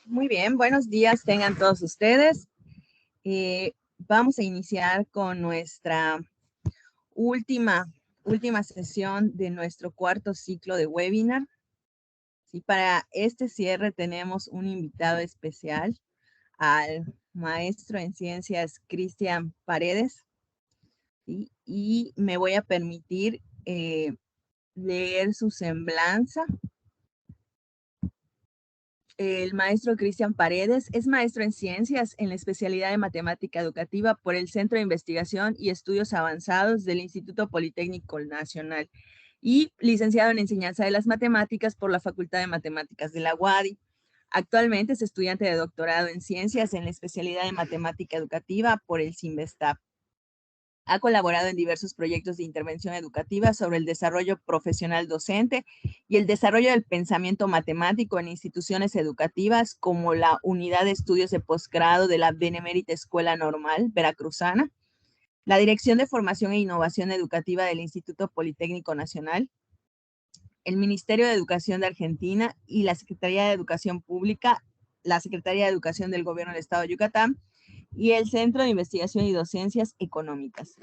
Muy bien, buenos días tengan todos ustedes. Vamos a iniciar con nuestra última sesión de nuestro cuarto ciclo de webinar. Sí, para este cierre tenemos un invitado especial, al maestro en ciencias Cristian Paredes. ¿Sí? Y me voy a permitir leer su semblanza. El maestro Cristian Paredes es maestro en ciencias en la especialidad de matemática educativa por el Centro de Investigación y Estudios Avanzados del Instituto Politécnico Nacional y licenciado en enseñanza de las matemáticas por la Facultad de Matemáticas de la UADY. Actualmente es estudiante de doctorado en ciencias en la especialidad de matemática educativa por el CIMBESTAP. Ha colaborado en diversos proyectos de intervención educativa sobre el desarrollo profesional docente y el desarrollo del pensamiento matemático en instituciones educativas como la Unidad de Estudios de Posgrado de la Benemérita Escuela Normal Veracruzana, la Dirección de Formación e Innovación Educativa del Instituto Politécnico Nacional, el Ministerio de Educación de Argentina y la Secretaría de Educación Pública, la Secretaría de Educación del Gobierno del Estado de Yucatán y el Centro de Investigación y Docencias Económicas.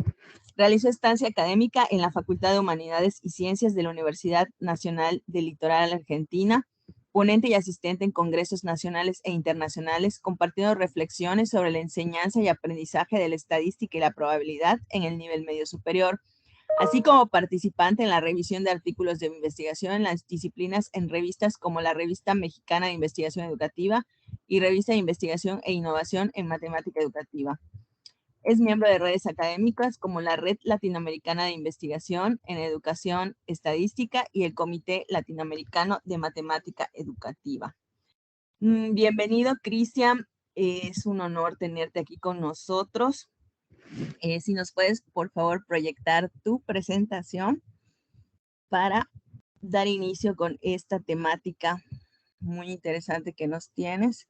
Realizó estancia académica en la Facultad de Humanidades y Ciencias de la Universidad Nacional del Litoral Argentina, ponente y asistente en congresos nacionales e internacionales, compartiendo reflexiones sobre la enseñanza y aprendizaje de la estadística y la probabilidad en el nivel medio superior, así como participante en la revisión de artículos de investigación en las disciplinas en revistas como la Revista Mexicana de Investigación Educativa y Revista de Investigación e Innovación en Matemática Educativa. Es miembro de redes académicas como la Red Latinoamericana de Investigación en Educación Estadística y el Comité Latinoamericano de Matemática Educativa. Bienvenido, Cristian. Es un honor tenerte aquí con nosotros. Si nos puedes, por favor, proyectar tu presentación para dar inicio con esta temática muy interesante que nos tienes.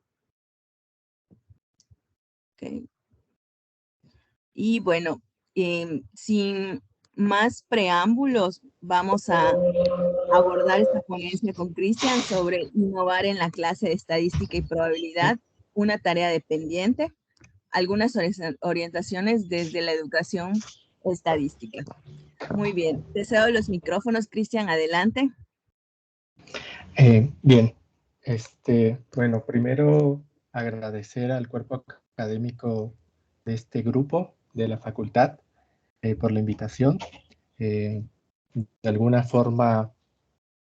Okay. Y bueno, sin más preámbulos, vamos a abordar esta ponencia con Cristian sobre innovar en la clase de estadística y probabilidad, una tarea dependiente, algunas orientaciones desde la educación estadística. Muy bien, te cedo los micrófonos, Cristian, adelante. Bien, bueno, primero agradecer al cuerpo académico de este grupo de la facultad por la invitación. De alguna forma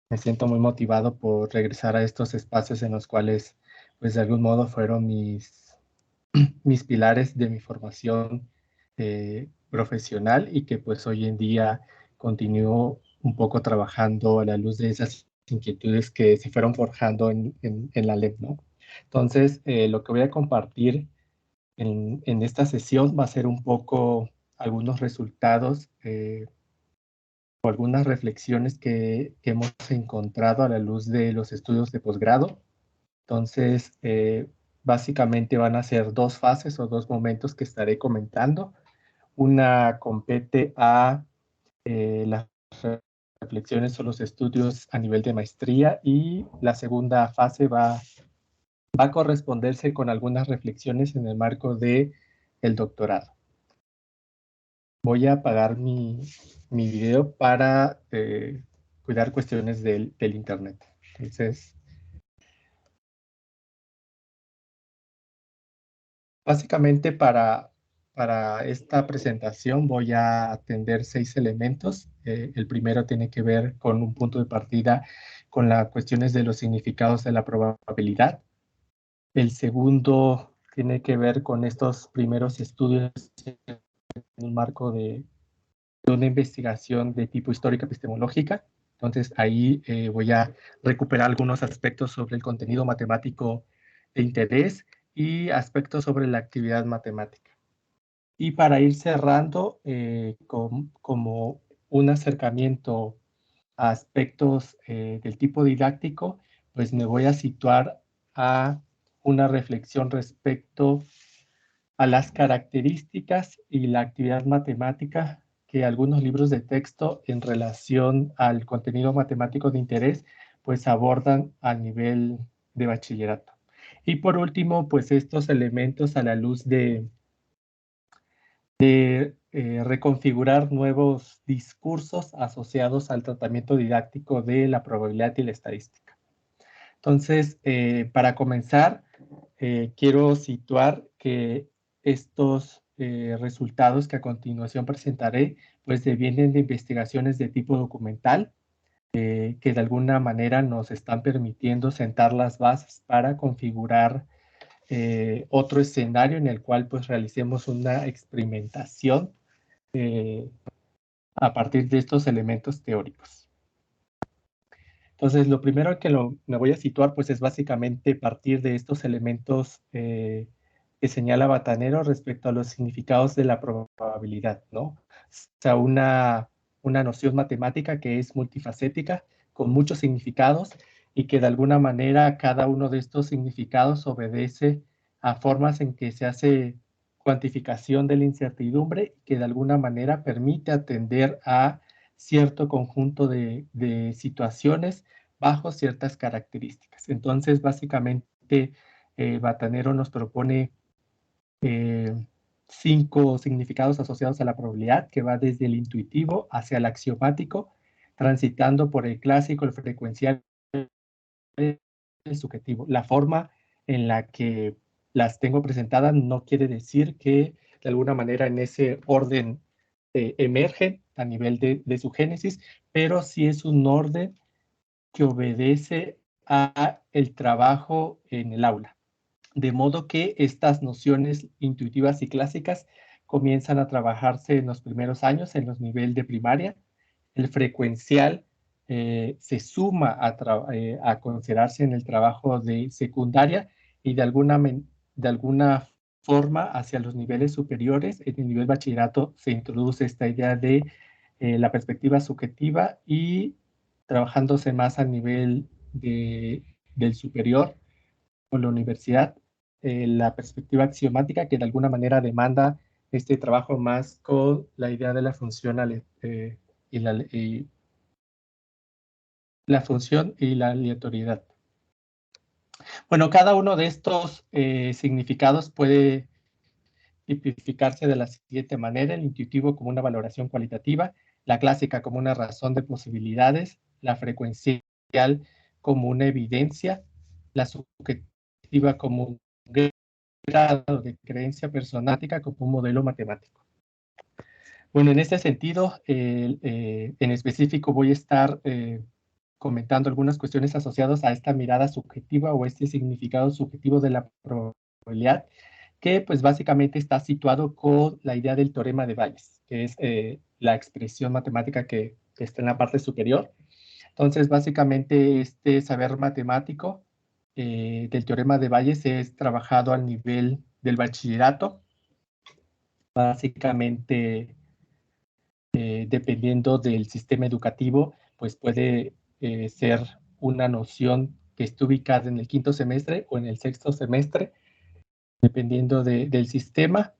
me siento muy motivado por regresar a estos espacios en los cuales, pues de algún modo fueron mis pilares de mi formación profesional y que pues hoy en día continúo un poco trabajando a la luz de esas inquietudes que se fueron forjando en la LEP, ¿no? Entonces, lo que voy a compartir en esta sesión va a ser un poco algunos resultados o algunas reflexiones que hemos encontrado a la luz de los estudios de posgrado. Entonces, básicamente van a ser dos fases o dos momentos que estaré comentando. Una compete a las reflexiones o los estudios a nivel de maestría y la segunda fase va a corresponderse con algunas reflexiones en el marco de el doctorado. Voy a apagar mi video para cuidar cuestiones del internet. Entonces, básicamente para esta presentación voy a atender 6 elementos. El primero tiene que ver con un punto de partida con las cuestiones de los significados de la probabilidad. El segundo tiene que ver con estos primeros estudios en un marco de una investigación de tipo histórica epistemológica. Entonces ahí voy a recuperar algunos aspectos sobre el contenido matemático de interés y aspectos sobre la actividad matemática. Y para ir cerrando, como un acercamiento a aspectos del tipo didáctico, pues me voy a situar a una reflexión respecto a las características y la actividad matemática que algunos libros de texto en relación al contenido matemático de interés, pues abordan a nivel de bachillerato. Y por último, pues estos elementos a la luz de reconfigurar nuevos discursos asociados al tratamiento didáctico de la probabilidad y la estadística. Entonces, para comenzar, quiero situar que estos resultados que a continuación presentaré, pues devienen de investigaciones de tipo documental, que de alguna manera nos están permitiendo sentar las bases para configurar otro escenario en el cual pues realicemos una experimentación a partir de estos elementos teóricos. Entonces, lo primero que me voy a situar, pues, es básicamente partir de estos elementos que señala Batanero respecto a los significados de la probabilidad, ¿no? O sea, una noción matemática que es multifacética, con muchos significados, y que de alguna manera cada uno de estos significados obedece a formas en que se hace cuantificación de la incertidumbre, que de alguna manera permite atender a cierto conjunto de situaciones bajo ciertas características. Entonces, básicamente, Batanero nos propone 5 significados asociados a la probabilidad, que va desde el intuitivo hacia el axiomático, transitando por el clásico, el frecuencial, el subjetivo. La forma en la que las tengo presentadas no quiere decir que de alguna manera en ese orden emergen a nivel de su génesis, pero sí es un orden que obedece a el trabajo en el aula. De modo que estas nociones intuitivas y clásicas comienzan a trabajarse en los primeros años, en los niveles de primaria. El frecuencial se suma a considerarse en el trabajo de secundaria y de alguna forma hacia los niveles superiores. En el nivel bachillerato se introduce esta idea de la perspectiva subjetiva y trabajándose más a nivel del superior o la universidad, la perspectiva axiomática que de alguna manera demanda este trabajo más con la idea de la función y la función y la aleatoriedad. Bueno, cada uno de estos significados puede tipificarse de la siguiente manera: el intuitivo como una valoración cualitativa, la clásica como una razón de posibilidades, la frecuencial como una evidencia, la subjetiva como un grado de creencia personática, como un modelo matemático. Bueno, en este sentido, en específico voy a estar comentando algunas cuestiones asociadas a esta mirada subjetiva o este significado subjetivo de la probabilidad, que pues básicamente está situado con la idea del teorema de Bayes, que es la expresión matemática que está en la parte superior. Entonces, básicamente este saber matemático del teorema de Bayes es trabajado al nivel del bachillerato, básicamente dependiendo del sistema educativo, pues puede ser una noción que esté ubicada en el quinto semestre o en el sexto semestre, dependiendo del sistema,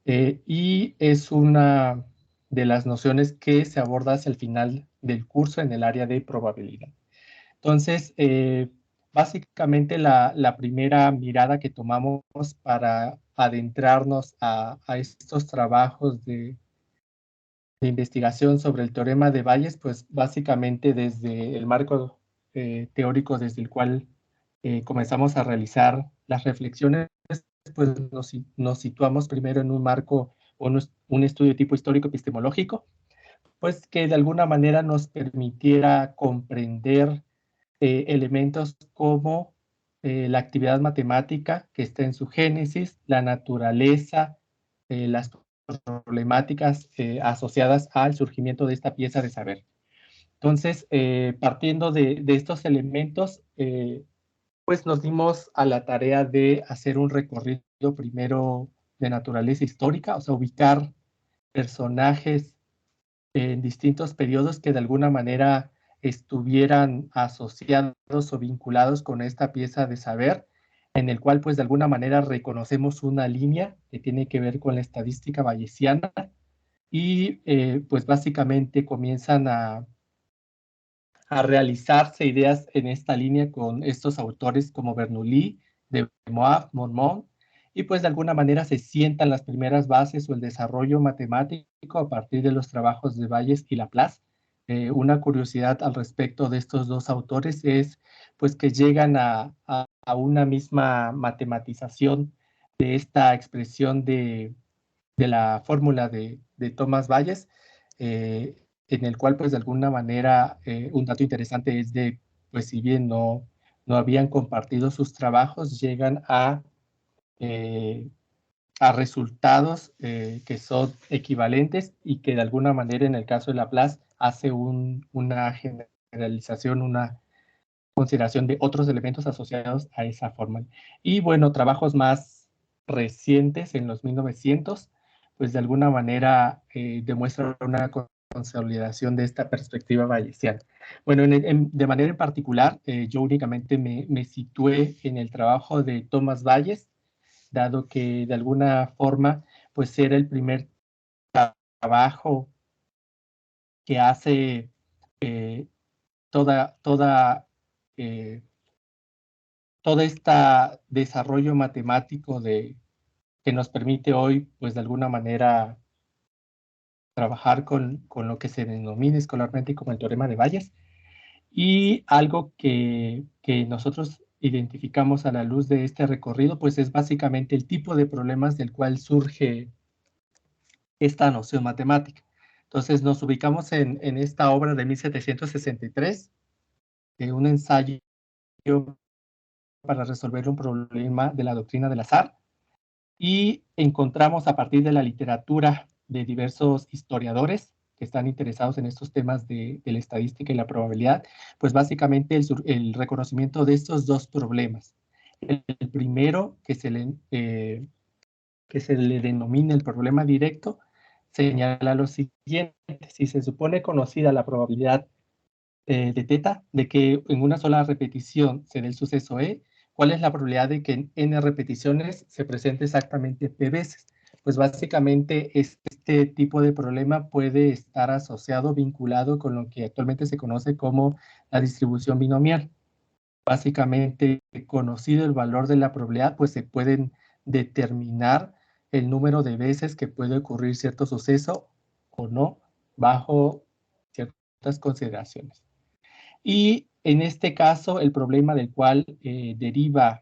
y es una de las nociones que se aborda hacia el final del curso en el área de probabilidad. Entonces, básicamente la primera mirada que tomamos para adentrarnos a estos trabajos de investigación sobre el teorema de Bayes, pues básicamente desde el marco teórico desde el cual comenzamos a realizar las reflexiones, pues nos situamos primero en un marco o un estudio tipo histórico epistemológico, pues que de alguna manera nos permitiera comprender elementos como la actividad matemática que está en su génesis, la naturaleza, las problemáticas asociadas al surgimiento de esta pieza de saber. Entonces, partiendo de estos elementos, pues nos dimos a la tarea de hacer un recorrido primero de naturaleza histórica, o sea, ubicar personajes en distintos periodos que de alguna manera estuvieran asociados o vinculados con esta pieza de saber, en el cual pues de alguna manera reconocemos una línea que tiene que ver con la estadística bayesiana y pues básicamente comienzan a realizarse ideas en esta línea con estos autores como Bernoulli de Moab, Mormón, y pues de alguna manera se sientan las primeras bases o el desarrollo matemático a partir de los trabajos de Bayes y Laplace. Una curiosidad al respecto de estos dos autores es pues que llegan a una misma matematización de esta expresión de la fórmula de Thomas Bayes, en el cual pues de alguna manera un dato interesante es de pues si bien no habían compartido sus trabajos, llegan a resultados que son equivalentes y que de alguna manera en el caso de Laplace hace una generalización, una consideración de otros elementos asociados a esa fórmula. Y bueno, trabajos más recientes en los 1900, pues de alguna manera demuestran una consolidación de esta perspectiva bayesiana. Bueno, de manera en particular, yo únicamente me situé en el trabajo de Thomas Bayes, dado que de alguna forma, pues era el primer trabajo que hace eh, toda eh, todo este desarrollo matemático que nos permite hoy, pues de alguna manera, trabajar con lo que se denomina escolarmente como el teorema de Bayes. Y algo que nosotros identificamos a la luz de este recorrido, pues es básicamente el tipo de problemas del cual surge esta noción matemática. Entonces nos ubicamos en esta obra de 1763, un ensayo para resolver un problema de la doctrina del azar, y encontramos a partir de la literatura de diversos historiadores que están interesados en estos temas de la estadística y la probabilidad, pues básicamente el reconocimiento de estos dos problemas. El primero, que se le denomina el problema directo, señala lo siguiente: si se supone conocida la probabilidad de teta, de que en una sola repetición se dé el suceso E, ¿cuál es la probabilidad de que en n repeticiones se presente exactamente p veces? Pues básicamente este tipo de problema puede estar asociado, vinculado con lo que actualmente se conoce como la distribución binomial. Básicamente, conocido el valor de la probabilidad, pues se pueden determinar el número de veces que puede ocurrir cierto suceso o no, bajo ciertas consideraciones. Y en este caso, el problema del cual deriva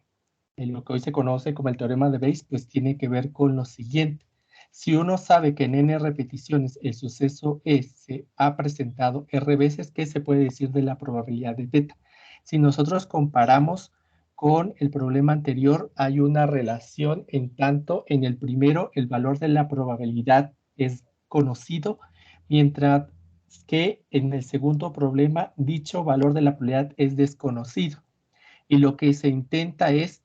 en lo que hoy se conoce como el teorema de Bayes, pues tiene que ver con lo siguiente. Si uno sabe que en n repeticiones el suceso E se ha presentado r veces, ¿qué se puede decir de la probabilidad de teta? Si nosotros comparamos con el problema anterior, hay una relación en tanto en el primero el valor de la probabilidad es conocido, mientras que en el segundo problema dicho valor de la probabilidad es desconocido. Y lo que se intenta es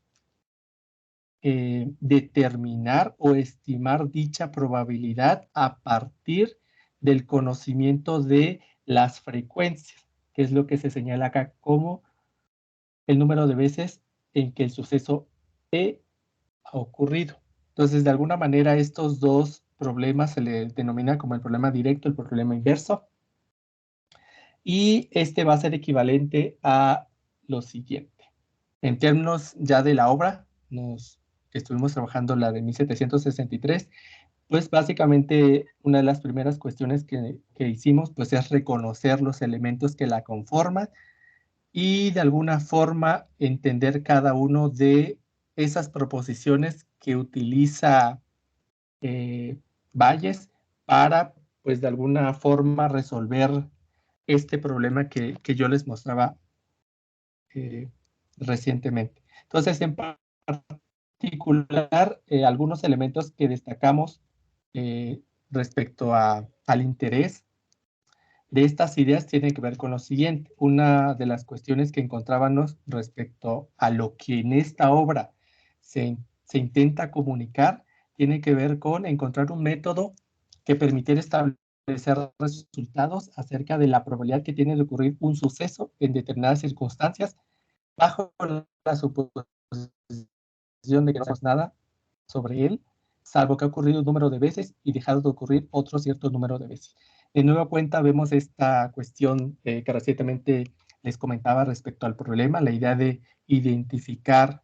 determinar o estimar dicha probabilidad a partir del conocimiento de las frecuencias, que es lo que se señala acá como el número de veces en que el suceso E ha ocurrido. Entonces, de alguna manera, estos dos problemas se le denomina como el problema directo, el problema inverso, y este va a ser equivalente a lo siguiente. En términos ya de la obra, que estuvimos trabajando la de 1763, pues básicamente una de las primeras cuestiones que hicimos pues es reconocer los elementos que la conforman y de alguna forma entender cada uno de esas proposiciones que utiliza Bayes para pues de alguna forma resolver este problema que yo les mostraba recientemente. Entonces, en particular, algunos elementos que destacamos respecto al interés de estas ideas tienen que ver con lo siguiente. Una de las cuestiones que encontrábamos respecto a lo que en esta obra se intenta comunicar tiene que ver con encontrar un método que permitiera establecer resultados acerca de la probabilidad que tiene de ocurrir un suceso en determinadas circunstancias bajo la suposición de que no sabemos nada sobre él, salvo que ha ocurrido un número de veces y dejado de ocurrir otro cierto número de veces. De nueva cuenta vemos esta cuestión que recientemente les comentaba respecto al problema, la idea de identificar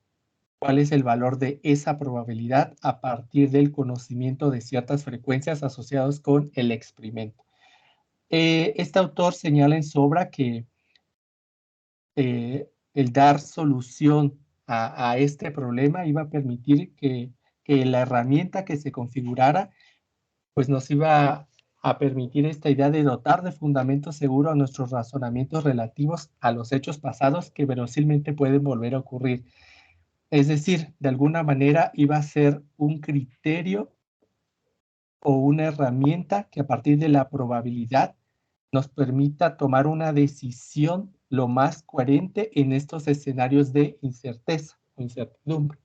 cuál es el valor de esa probabilidad a partir del conocimiento de ciertas frecuencias asociadas con el experimento. Este autor señala en su obra que el dar solución a este problema iba a permitir que la herramienta que se configurara pues nos iba a permitir esta idea de dotar de fundamento seguro a nuestros razonamientos relativos a los hechos pasados que verosímilmente pueden volver a ocurrir. Es decir, de alguna manera iba a ser un criterio o una herramienta que a partir de la probabilidad nos permita tomar una decisión lo más coherente en estos escenarios de incerteza o incertidumbre.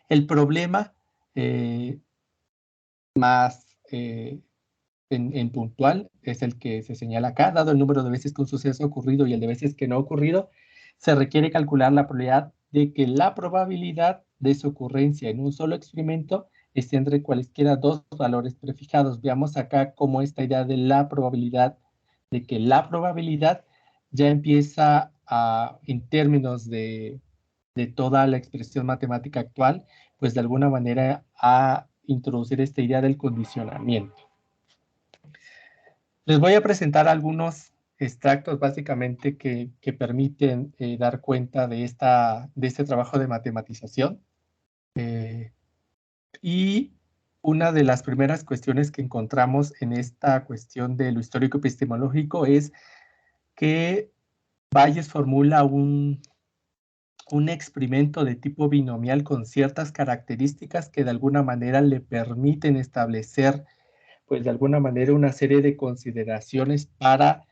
El problema más en puntual es el que se señala acá, dado el número de veces que un suceso ha ocurrido y el de veces que no ha ocurrido, se requiere calcular la probabilidad de que la probabilidad de su ocurrencia en un solo experimento esté entre cualesquiera dos valores prefijados. Veamos acá cómo esta idea de la probabilidad, de que la probabilidad ya empieza a, en términos de toda la expresión matemática actual, pues de alguna manera a introducir esta idea del condicionamiento. Les voy a presentar algunos extractos básicamente que permiten dar cuenta de este trabajo de matematización. Y una de las primeras cuestiones que encontramos en esta cuestión de lo histórico epistemológico es que Bayes formula un experimento de tipo binomial con ciertas características que de alguna manera le permiten establecer, pues de alguna manera, una serie de consideraciones para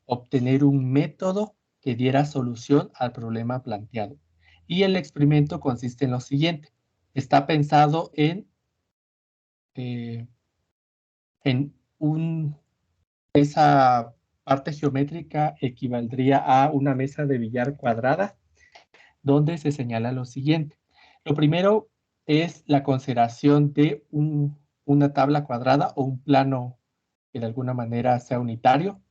obtener un método que diera solución al problema planteado. Y el experimento consiste en lo siguiente. Está pensado en esa parte geométrica equivaldría a una mesa de billar cuadrada, donde se señala lo siguiente. Lo primero es la consideración de una tabla cuadrada o un plano que de alguna manera sea unitario.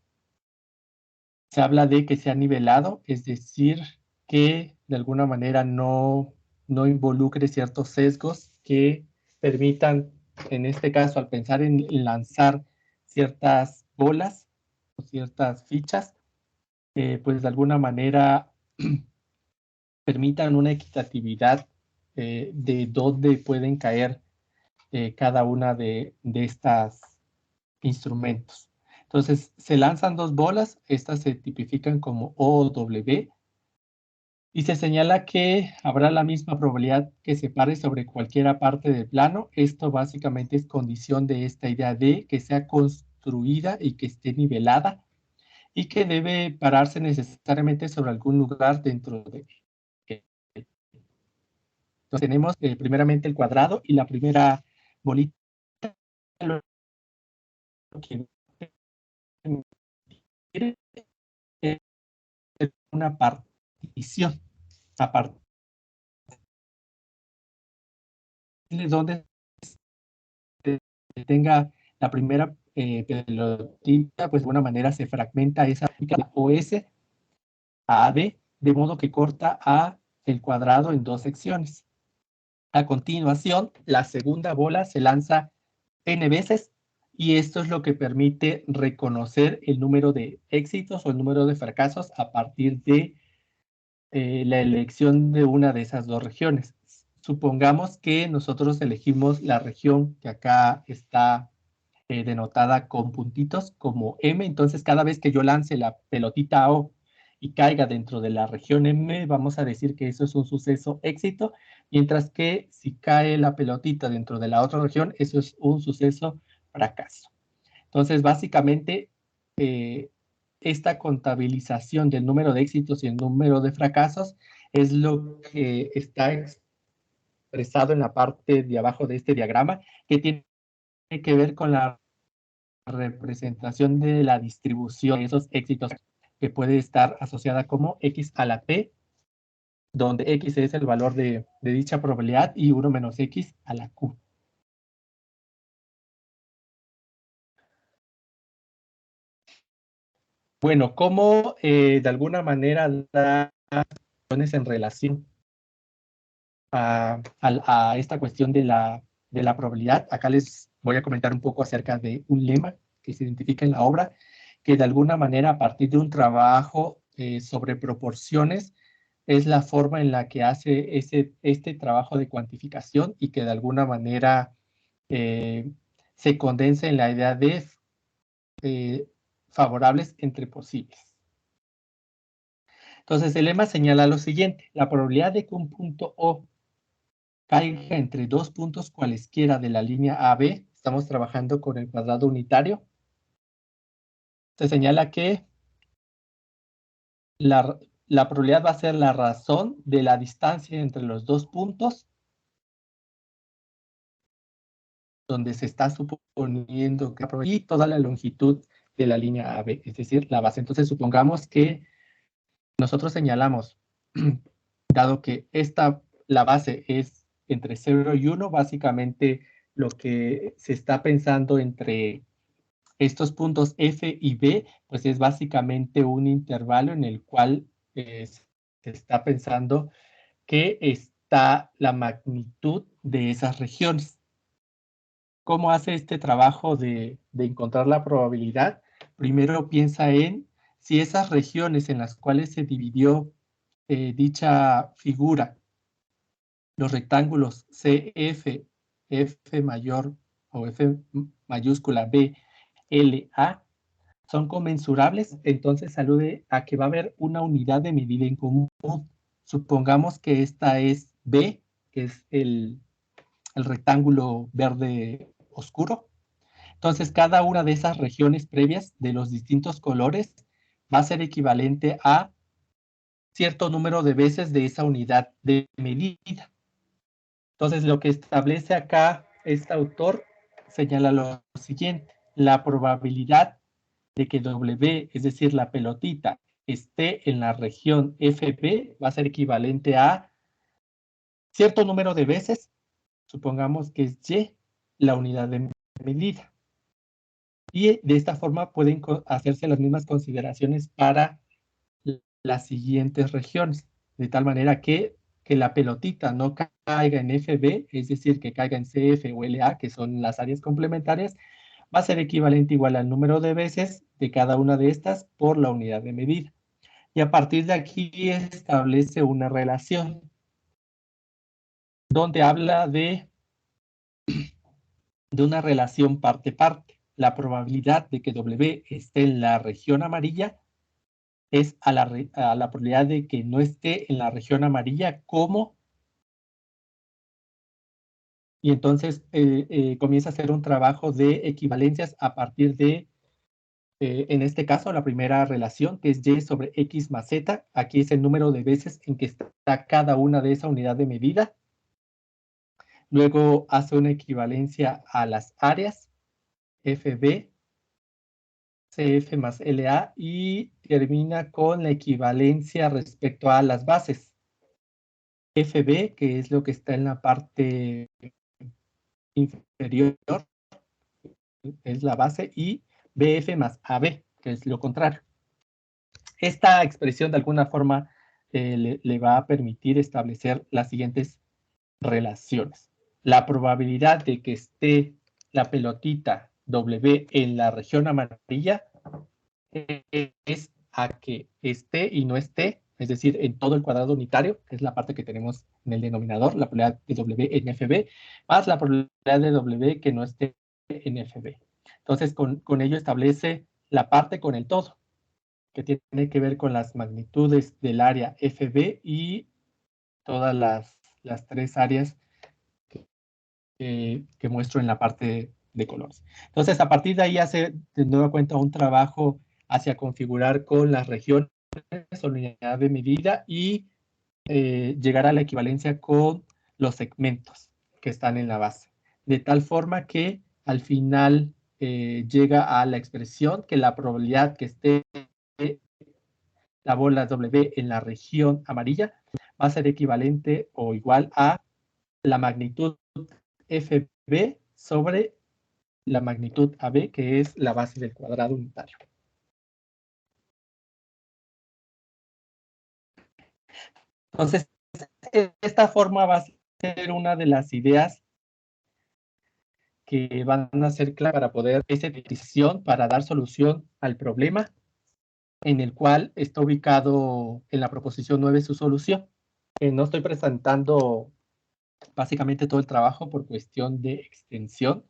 Se habla de que sea nivelado, es decir, que de alguna manera no involucre ciertos sesgos que permitan, en este caso, al pensar en lanzar ciertas bolas o ciertas fichas, pues de alguna manera permitan una equitatividad de dónde pueden caer cada una de estos instrumentos. Entonces, se lanzan dos bolas, estas se tipifican como O o W, y se señala que habrá la misma probabilidad que se pare sobre cualquier parte del plano. Esto básicamente es condición de esta idea de que sea construida y que esté nivelada y que debe pararse necesariamente sobre algún lugar dentro de. Entonces tenemos primeramente el cuadrado y la primera bolita lo que es una partición. A partir de donde se tenga la primera pelotita, pues de alguna manera se fragmenta esa OS a AD, de modo que corta a el cuadrado en dos secciones. A continuación, la segunda bola se lanza n veces y esto es lo que permite reconocer el número de éxitos o el número de fracasos a partir de la elección de una de esas dos regiones. Supongamos que nosotros elegimos la región que acá está denotada con puntitos como M, entonces cada vez que yo lance la pelotita O y caiga dentro de la región M, vamos a decir que eso es un suceso éxito, mientras que si cae la pelotita dentro de la otra región, eso es un suceso fracaso. Entonces, básicamente, esta contabilización del número de éxitos y el número de fracasos es lo que está expresado en la parte de abajo de este diagrama, que tiene que ver con la representación de la distribución de esos éxitos que puede estar asociada como X a la P, donde X es el valor de dicha probabilidad y 1 menos X a la Q. Bueno, ¿cómo de alguna manera da en relación a esta cuestión de la probabilidad. Acá les voy a comentar un poco acerca de un lema que se identifica en la obra, que de alguna manera a partir de un trabajo sobre proporciones es la forma en la que hace este trabajo de cuantificación y que de alguna manera se condensa en la idea de favorables entre posibles. Entonces, el lema señala lo siguiente: la probabilidad de que un punto O caiga entre dos puntos cualesquiera de la línea AB, estamos trabajando con el cuadrado unitario, se señala que la probabilidad va a ser la razón de la distancia entre los dos puntos donde se está suponiendo que y toda la longitud de la línea AB, es decir, la base. Entonces, supongamos que nosotros señalamos, dado que la base es entre 0 y 1, básicamente lo que se está pensando entre estos puntos F y B, pues es básicamente un intervalo en el cual se está pensando que está la magnitud de esas regiones. ¿Cómo hace este trabajo de encontrar la probabilidad? Primero piensa en si esas regiones en las cuales se dividió dicha figura, los rectángulos CF, F mayor o F mayúscula B, L, A, son conmensurables, entonces alude a que va a haber una unidad de medida en común. Supongamos que esta es B, que es el rectángulo verde oscuro. Entonces, cada una de esas regiones previas de los distintos colores va a ser equivalente a cierto número de veces de esa unidad de medida. Entonces, lo que establece acá este autor señala lo siguiente: la probabilidad de que W, es decir, la pelotita, esté en la región FB va a ser equivalente a cierto número de veces, supongamos que es Y, la unidad de medida. Y de esta forma pueden hacerse las mismas consideraciones para las siguientes regiones, de tal manera que la pelotita no caiga en FB, es decir, que caiga en CF o LA, que son las áreas complementarias, va a ser equivalente igual al número de veces de cada una de estas por la unidad de medida. Y a partir de aquí establece una relación donde habla de una relación parte-parte. La probabilidad de que W esté en la región amarilla es a la probabilidad de que no esté en la región amarilla como, y entonces comienza a hacer un trabajo de equivalencias a partir de, en este caso, la primera relación, que es Y sobre X más Z. Aquí es el número de veces en que está cada una de esa unidad de medida. Luego hace una equivalencia a las áreas, FB, CF más LA, y termina con la equivalencia respecto a las bases. FB, que es lo que está en la parte inferior, es la base, y BF más AB, que es lo contrario. Esta expresión de alguna forma le va a permitir establecer las siguientes relaciones. La probabilidad de que esté la pelotita W en la región amarilla es a que esté y no esté, es decir, en todo el cuadrado unitario, que es la parte que tenemos en el denominador, la probabilidad de W en FB, más la probabilidad de W que no esté en FB. Entonces, con ello establece la parte con el todo, que tiene que ver con las magnitudes del área FB y todas las tres áreas que muestro en la parte de colores. Entonces, a partir de ahí hace de nueva cuenta un trabajo hacia configurar con las regiones o unidad de medida y llegar a la equivalencia con los segmentos que están en la base. De tal forma que al final llega a la expresión que la probabilidad que esté la bola W en la región amarilla va a ser equivalente o igual a la magnitud FB sobre la magnitud AB, que es la base del cuadrado unitario. Entonces, esta forma ser una de las ideas que van a ser clave para poder esa decisión, para dar solución al problema en el cual está ubicado en la proposición 9 su solución. No estoy presentando básicamente todo el trabajo por cuestión de extensión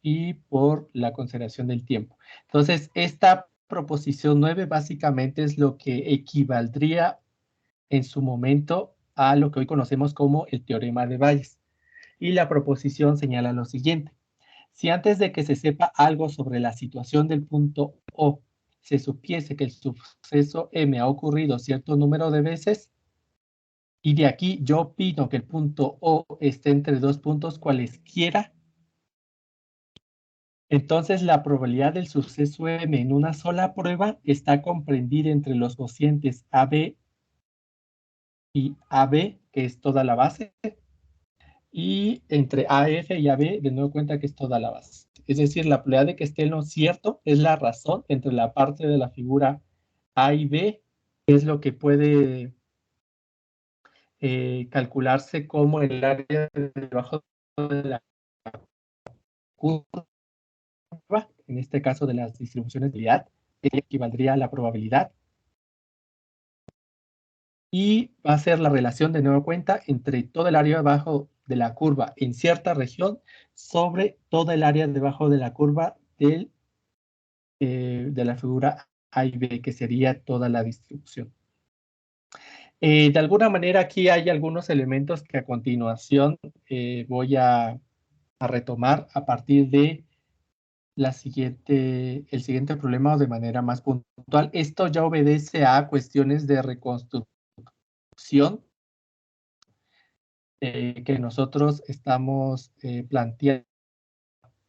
y por la consideración del tiempo. Entonces, esta proposición 9 básicamente es lo que equivaldría en su momento a lo que hoy conocemos como el teorema de Bayes. Y la proposición señala lo siguiente. Si antes de que se sepa algo sobre la situación del punto O, se supiese que el suceso M ha ocurrido cierto número de veces, y de aquí yo opino que el punto O esté entre dos puntos cualesquiera, entonces la probabilidad del suceso M en una sola prueba está comprendida entre los cocientes AB y AB, que es toda la base, y entre AF y AB, de nuevo cuenta que es toda la base. Es decir, la probabilidad de que esté en lo cierto es la razón entre la parte de la figura A y B, que es lo que puede calcularse como el área debajo de la curva, en este caso de las distribuciones de probabilidad, que equivaldría a la probabilidad. Y va a ser la relación de nueva cuenta entre todo el área debajo de la curva en cierta región sobre todo el área debajo de la curva de la figura A y B, que sería toda la distribución. De alguna manera aquí hay algunos elementos que a continuación voy a retomar a partir de el siguiente problema o de manera más puntual. Esto ya obedece a cuestiones de reconstrucción que nosotros estamos planteando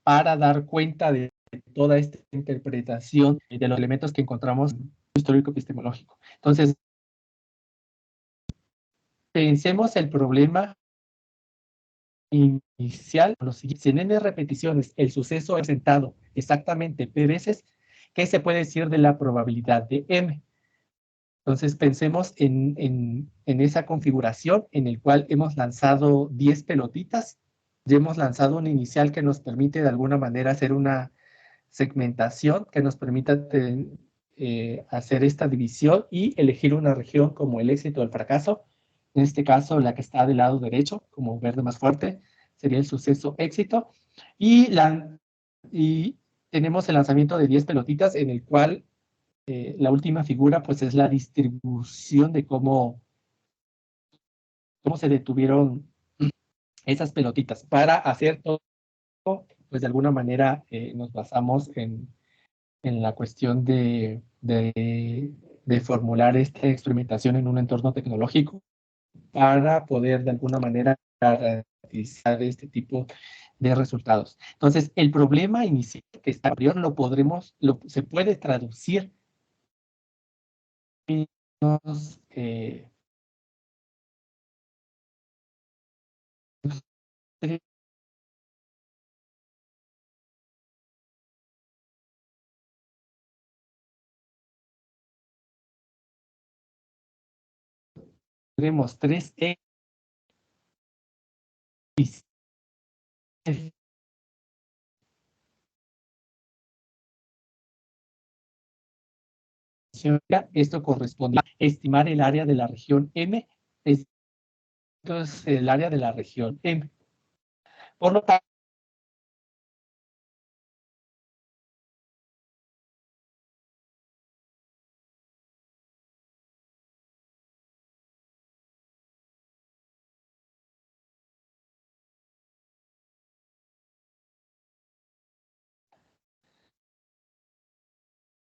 para dar cuenta de toda esta interpretación de los elementos que encontramos en el histórico epistemológico. Entonces, pensemos el problema inicial, si en n repeticiones el suceso es presentado exactamente p veces, ¿qué se puede decir de la probabilidad de m? Entonces pensemos en esa configuración en el cual hemos lanzado 10 pelotitas, ya hemos lanzado un inicial que nos permite de alguna manera hacer una segmentación, que nos permita hacer esta división y elegir una región como el éxito o el fracaso. En este caso, la que está del lado derecho, como verde más fuerte, sería el suceso éxito. Y tenemos el lanzamiento de 10 pelotitas en el cual la última figura pues es la distribución de cómo se detuvieron esas pelotitas. Para hacer todo, pues de alguna manera nos basamos en la cuestión de formular esta experimentación en un entorno tecnológico para poder de alguna manera garantizar este tipo de resultados. Entonces, el problema inicial que está anterior se puede traducir en tenemos 3E esto corresponde a estimar el área de la región M, esto es el área de la región M. Por lo tanto,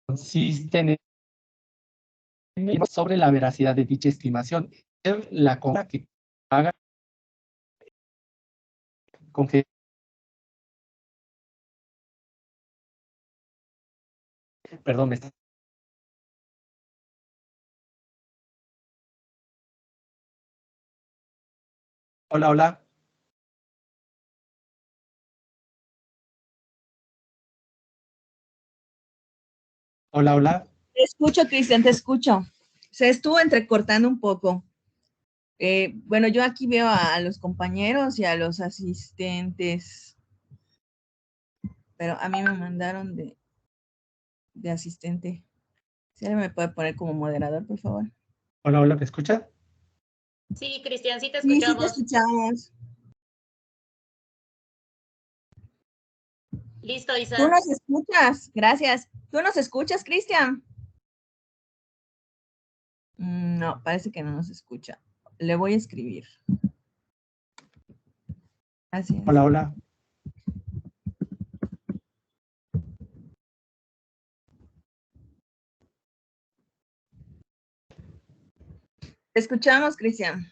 consiste sobre la veracidad de dicha estimación. La compra que haga con que, perdón, me está. Hola, hola. Hola, hola. Te escucho, Cristian, te escucho. Se estuvo entrecortando un poco. Bueno, yo aquí veo a los compañeros y a los asistentes, pero a mí me mandaron de asistente. ¿Si alguien me puede poner como moderador, por favor? Hola, hola, ¿me escucha? Sí, Cristian, sí te Sí, sí te escuchamos. escuchamos. Listo, Tú Isa. nos escuchas, gracias. ¿Tú nos escuchas, Cristian? No, parece que no nos escucha. Le voy a escribir. Así es. Hola, hola. Te escuchamos, Cristian.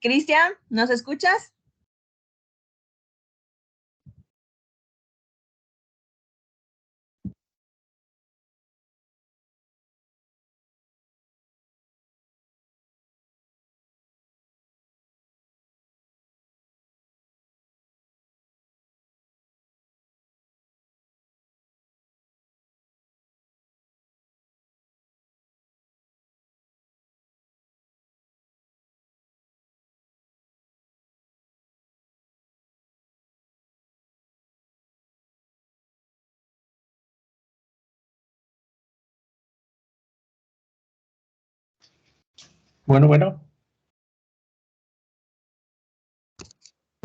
Cristian, ¿nos escuchas? Bueno, bueno.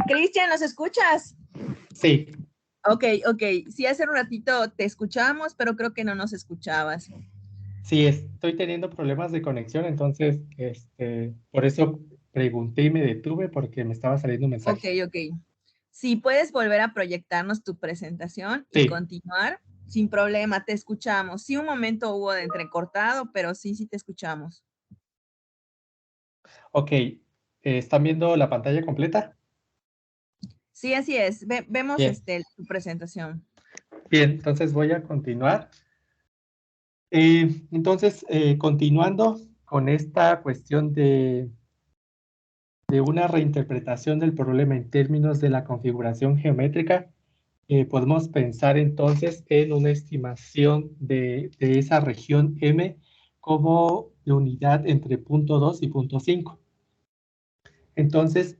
Cristian, ¿nos escuchas? Sí, Ok, ok. Sí, hace un ratito te escuchábamos, pero creo que no nos escuchabas. sí, estoy teniendo problemas de conexión, entonces, por eso pregunté y me detuve porque me estaba saliendo un Ok, mensaje. ok. Si puedes volver a proyectarnos tu presentación y Sí, continuar, sin problema, te escuchamos. Sí, un momento hubo de entrecortado, pero sí, sí te escuchamos. ok. ¿Están viendo la pantalla completa? Sí, así es. Vemos Bien, tu presentación. bien, entonces voy a continuar. Entonces, continuando con esta cuestión de una reinterpretación del problema en términos de la configuración geométrica, podemos pensar entonces en una estimación de esa región M como de unidad entre punto 2 y punto 5. Entonces,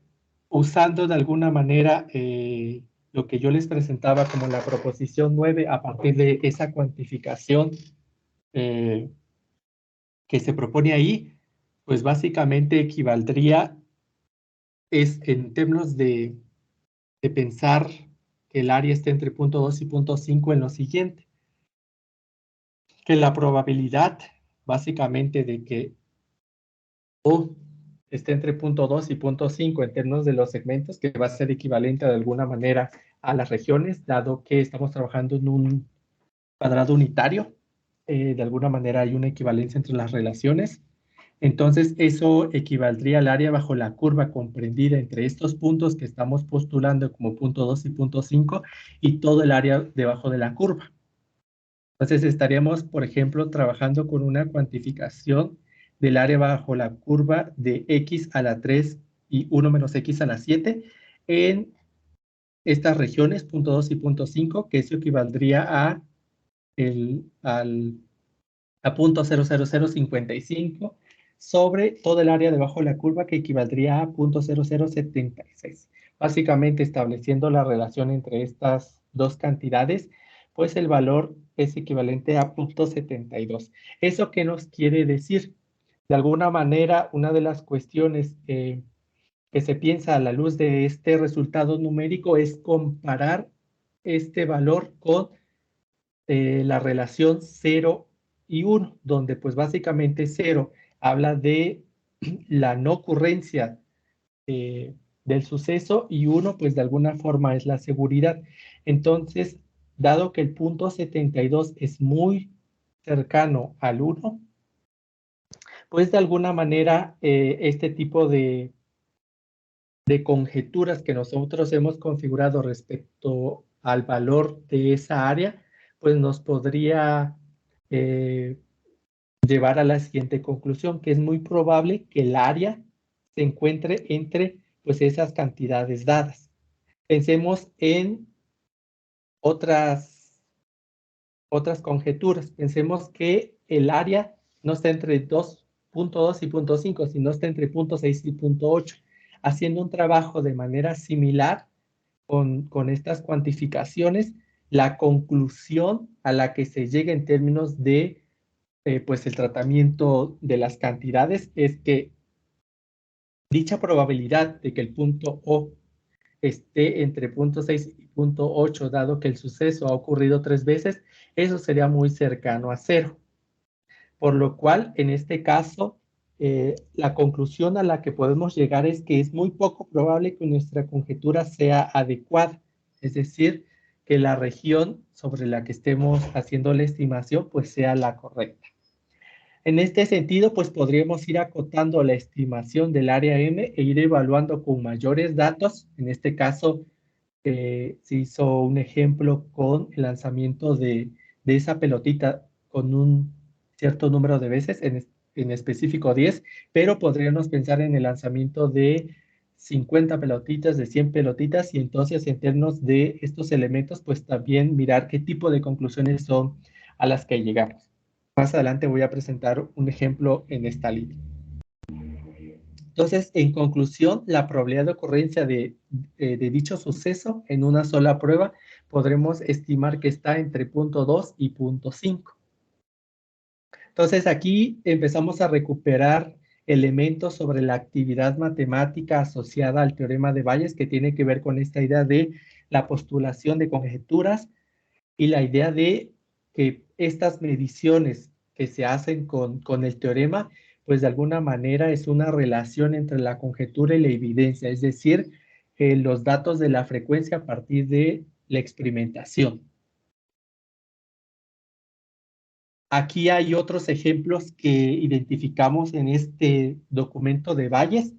usando de alguna manera lo que yo les presentaba como la proposición 9 a partir de esa cuantificación eh, que se propone ahí, pues básicamente equivaldría, es en términos de pensar que el área esté entre punto 2 y punto 5 en lo siguiente, que la probabilidad básicamente de que O esté entre punto 2 y punto 5 en términos de los segmentos, que va a ser equivalente de alguna manera a las regiones, dado que estamos trabajando en un cuadrado unitario, de alguna manera hay una equivalencia entre las relaciones. Entonces, eso equivaldría al área bajo la curva comprendida entre estos puntos que estamos postulando como punto 2 y punto 5 y todo el área debajo de la curva. Entonces, estaríamos, por ejemplo, trabajando con una cuantificación del área bajo la curva de x a la 3 y 1 menos x a la 7 en estas regiones, punto 2 y punto 5, que eso equivaldría a punto 00055 sobre todo el área debajo de la curva, que equivaldría a punto 0076. Básicamente, estableciendo la relación entre estas dos cantidades, pues el valor es equivalente a punto 72. ¿Eso qué nos quiere decir? De alguna manera, una de las cuestiones que se piensa a la luz de este resultado numérico es comparar este valor con la relación 0 y 1, donde pues básicamente 0 habla de la no ocurrencia del suceso y 1 pues de alguna forma es la seguridad. Entonces, dado que el punto 72 es muy cercano al 1, pues de alguna manera este tipo de conjeturas que nosotros hemos configurado respecto al valor de esa área, pues nos podría llevar a la siguiente conclusión, que es muy probable que el área se encuentre entre pues, esas cantidades dadas. Pensemos en otras conjeturas. Pensemos que el área no está entre 2.2 y 0.5, sino está entre 0.6 y 0.8. Haciendo un trabajo de manera similar con estas cuantificaciones, la conclusión a la que se llega en términos de pues el tratamiento de las cantidades es que dicha probabilidad de que el punto O esté entre 0.6 y 0.8, dado que el suceso ha ocurrido 3 veces, eso sería muy cercano a 0. Por lo cual, en este caso, la conclusión a la que podemos llegar es que es muy poco probable que nuestra conjetura sea adecuada. Es decir, que la región sobre la que estemos haciendo la estimación, pues sea la correcta. En este sentido, pues podríamos ir acotando la estimación del área M e ir evaluando con mayores datos. En este caso, se hizo un ejemplo con el lanzamiento de esa pelotita con un cierto número de veces, en específico 10, pero podríamos pensar en el lanzamiento de 50 pelotitas, de 100 pelotitas, y entonces en términos de estos elementos, pues también mirar qué tipo de conclusiones son a las que llegamos. Más adelante voy a presentar un ejemplo en esta línea. Entonces, en conclusión, la probabilidad de ocurrencia de dicho suceso en una sola prueba podremos estimar que está entre 0.2 y 0.5. Entonces, aquí empezamos a recuperar elementos sobre la actividad matemática asociada al teorema de Bayes, que tiene que ver con esta idea de la postulación de conjeturas y la idea de que estas mediciones que se hacen con el teorema, pues de alguna manera es una relación entre la conjetura y la evidencia, es decir, los datos de la frecuencia a partir de la experimentación. Aquí hay otros ejemplos que identificamos en este documento de Bayes,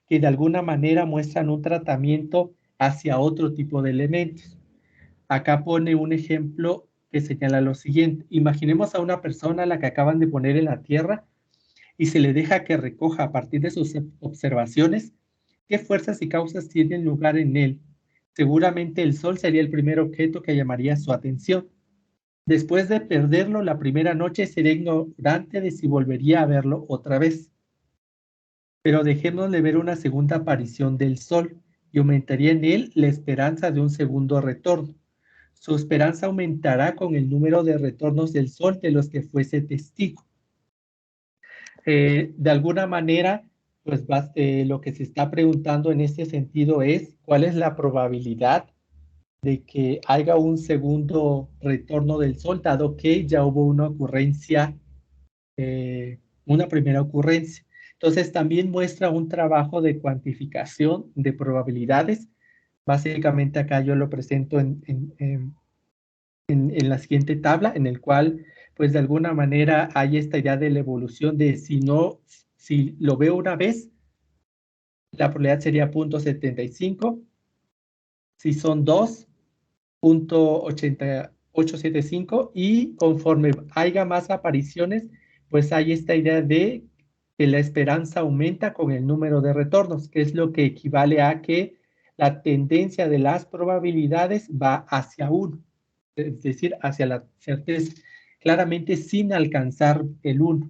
que de alguna manera muestran un tratamiento hacia otro tipo de elementos. Acá pone un ejemplo que señala lo siguiente. Imaginemos a una persona a la que acaban de poner en la tierra y se le deja que recoja a partir de sus observaciones qué fuerzas y causas tienen lugar en él. Seguramente el sol sería el primer objeto que llamaría su atención. Después de perderlo la primera noche, sería ignorante de si volvería a verlo otra vez. Pero dejémosle ver una segunda aparición del sol y aumentaría en él la esperanza de un segundo retorno. Su esperanza aumentará con el número de retornos del sol de los que fuese testigo. De alguna manera, pues lo que se está preguntando en este sentido es cuál es la probabilidad de que haya un segundo retorno del sol, dado que ya hubo una ocurrencia, una primera ocurrencia. Entonces también muestra un trabajo de cuantificación de probabilidades. Básicamente acá yo lo presento en la siguiente tabla, en el cual, pues de alguna manera hay esta idea de la evolución de si lo veo una vez, la probabilidad sería 0.75, si son 2, 0.8875, y conforme haya más apariciones, pues hay esta idea de que la esperanza aumenta con el número de retornos, que es lo que equivale a que la tendencia de las probabilidades va hacia 1. Es decir, hacia la certeza, claramente sin alcanzar el 1.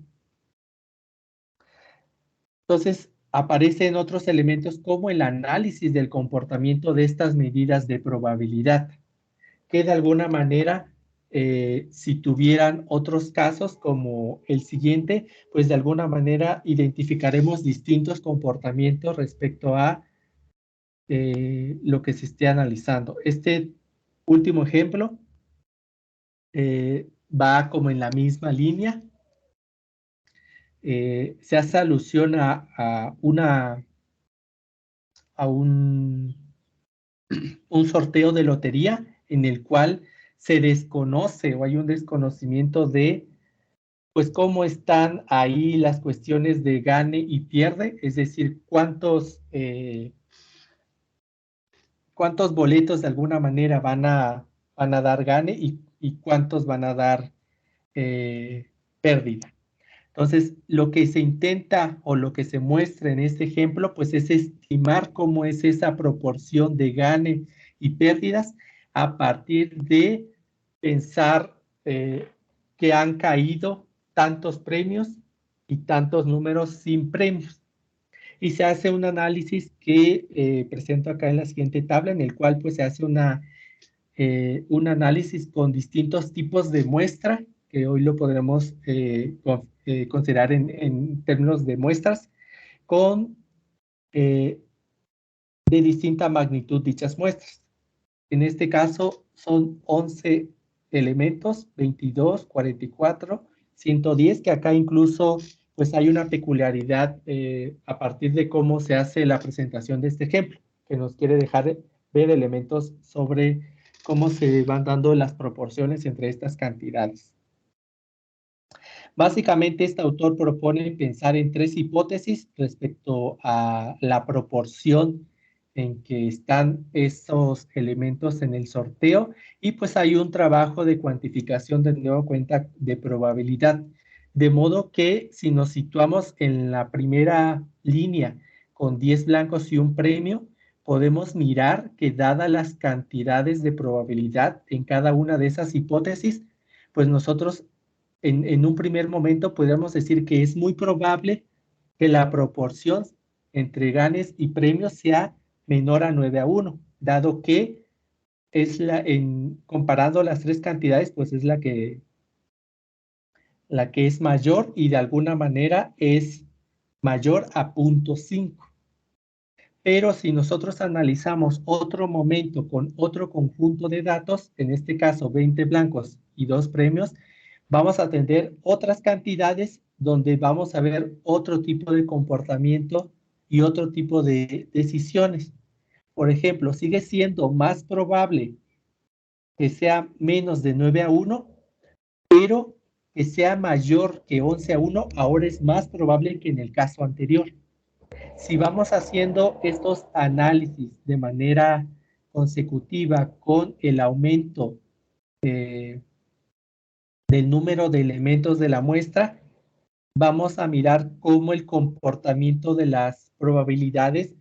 Entonces, aparecen otros elementos como el análisis del comportamiento de estas medidas de probabilidad, que de alguna manera, si tuvieran otros casos como el siguiente, pues de alguna manera identificaremos distintos comportamientos respecto a lo que se esté analizando. Este último ejemplo va como en la misma línea. Se hace alusión a un sorteo de lotería en el cual se desconoce o hay un desconocimiento de pues cómo están ahí las cuestiones de gane y pierde, es decir, cuántos cuántos boletos de alguna manera van a dar gane y cuántos van a dar pérdida. Entonces, lo que se intenta o lo que se muestra en este ejemplo, pues es estimar cómo es esa proporción de gane y pérdidas a partir de pensar que han caído tantos premios y tantos números sin premios. Y se hace un análisis que presento acá en la siguiente tabla, en el cual pues se hace un análisis con distintos tipos de muestra, que hoy lo podremos considerar en términos de muestras, con de distinta magnitud dichas muestras. En este caso son 11 elementos, 22, 44, 110, que acá incluso pues hay una peculiaridad a partir de cómo se hace la presentación de este ejemplo, que nos quiere dejar ver elementos sobre cómo se van dando las proporciones entre estas cantidades. Básicamente, este autor propone pensar en 3 hipótesis respecto a la proporción en que están esos elementos en el sorteo, y pues hay un trabajo de cuantificación de nueva cuenta de probabilidad, de modo que si nos situamos en la primera línea con 10 blancos y un premio, podemos mirar que dadas las cantidades de probabilidad en cada una de esas hipótesis, pues nosotros en un primer momento podríamos decir que es muy probable que la proporción entre ganes y premios sea menor a 9-1, dado que es comparando las 3 cantidades, pues es la que es mayor y de alguna manera es mayor a 0.5. Pero si nosotros analizamos otro momento con otro conjunto de datos, en este caso 20 blancos y 2 premios, vamos a tener otras cantidades donde vamos a ver otro tipo de comportamiento y otro tipo de decisiones. Por ejemplo, sigue siendo más probable que sea menos de 9-1, pero que sea mayor que 11-1, ahora es más probable que en el caso anterior. Si vamos haciendo estos análisis de manera consecutiva con el aumento del número de elementos de la muestra, vamos a mirar cómo el comportamiento de las probabilidades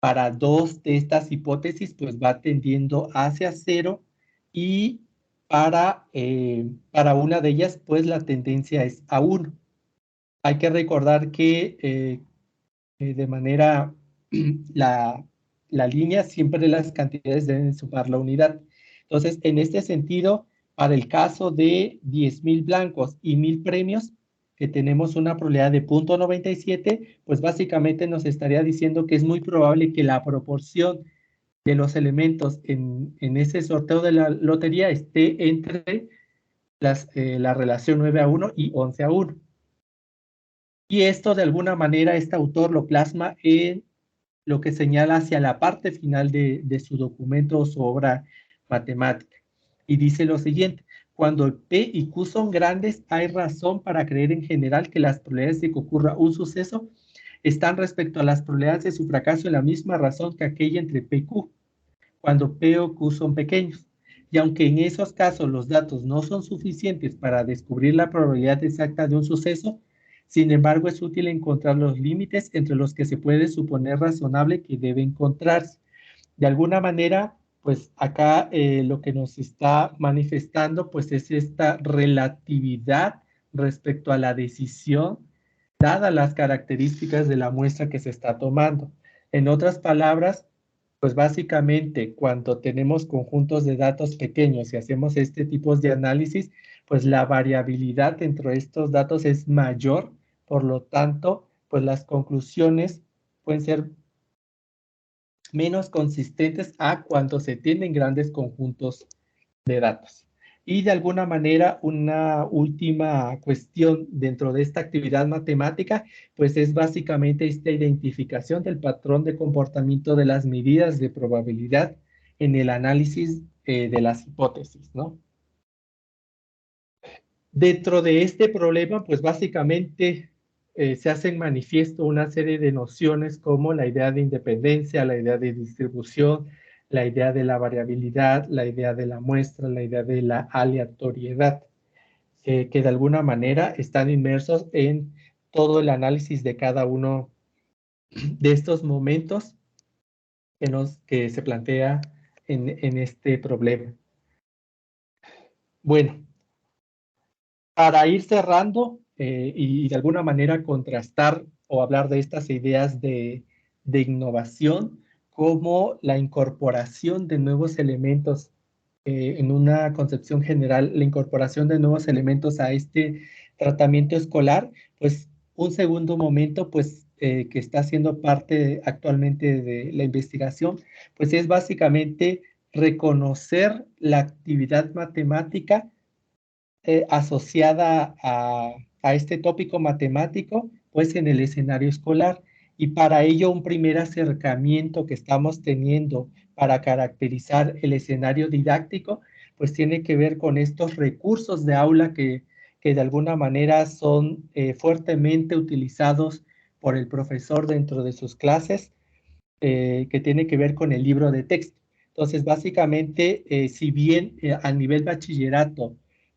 para 2 de estas hipótesis pues va tendiendo hacia 0, y para una de ellas pues la tendencia es a 1. Hay que recordar que de manera, la línea siempre las cantidades deben sumar la unidad. Entonces, en este sentido, para el caso de 10,000 blancos y 1,000 premios, que tenemos una probabilidad de 0.97, pues básicamente nos estaría diciendo que es muy probable que la proporción de los elementos en ese sorteo de la lotería esté entre la relación 9-1 y 11-1. Y esto de alguna manera este autor lo plasma en lo que señala hacia la parte final de su documento o su obra matemática. Y dice lo siguiente: cuando P y Q son grandes, hay razón para creer en general que las probabilidades de que ocurra un suceso están respecto a las probabilidades de su fracaso en la misma razón que aquella entre P y Q, cuando P o Q son pequeños. Y aunque en esos casos los datos no son suficientes para descubrir la probabilidad exacta de un suceso, sin embargo, es útil encontrar los límites entre los que se puede suponer razonable que debe encontrarse. De alguna manera, pues acá lo que nos está manifestando pues es esta relatividad respecto a la decisión, dadas las características de la muestra que se está tomando. En otras palabras, pues básicamente cuando tenemos conjuntos de datos pequeños y hacemos este tipo de análisis, pues la variabilidad dentro de estos datos es mayor. Por lo tanto, pues las conclusiones pueden ser menos consistentes a cuando se tienen grandes conjuntos de datos. Y de alguna manera, una última cuestión dentro de esta actividad matemática, pues es básicamente esta identificación del patrón de comportamiento de las medidas de probabilidad en el análisis de las hipótesis, ¿no? Dentro de este problema, pues básicamente se hacen manifiesto una serie de nociones como la idea de independencia, la idea de distribución, la idea de la variabilidad, la idea de la muestra, la idea de la aleatoriedad, que de alguna manera están inmersos en todo el análisis de cada uno de estos momentos que se plantea en este problema. Bueno, para ir cerrando y de alguna manera contrastar o hablar de estas ideas de innovación como la incorporación de nuevos elementos en una concepción general, la incorporación de nuevos elementos a este tratamiento escolar, pues un segundo momento, pues que está siendo parte actualmente de la investigación, pues es básicamente reconocer la actividad matemática asociada a este tópico matemático, pues en el escenario escolar. Y para ello un primer acercamiento que estamos teniendo para caracterizar el escenario didáctico, pues tiene que ver con estos recursos de aula que de alguna manera son fuertemente utilizados por el profesor dentro de sus clases, que tiene que ver con el libro de texto. Entonces, básicamente, si bien a nivel bachillerato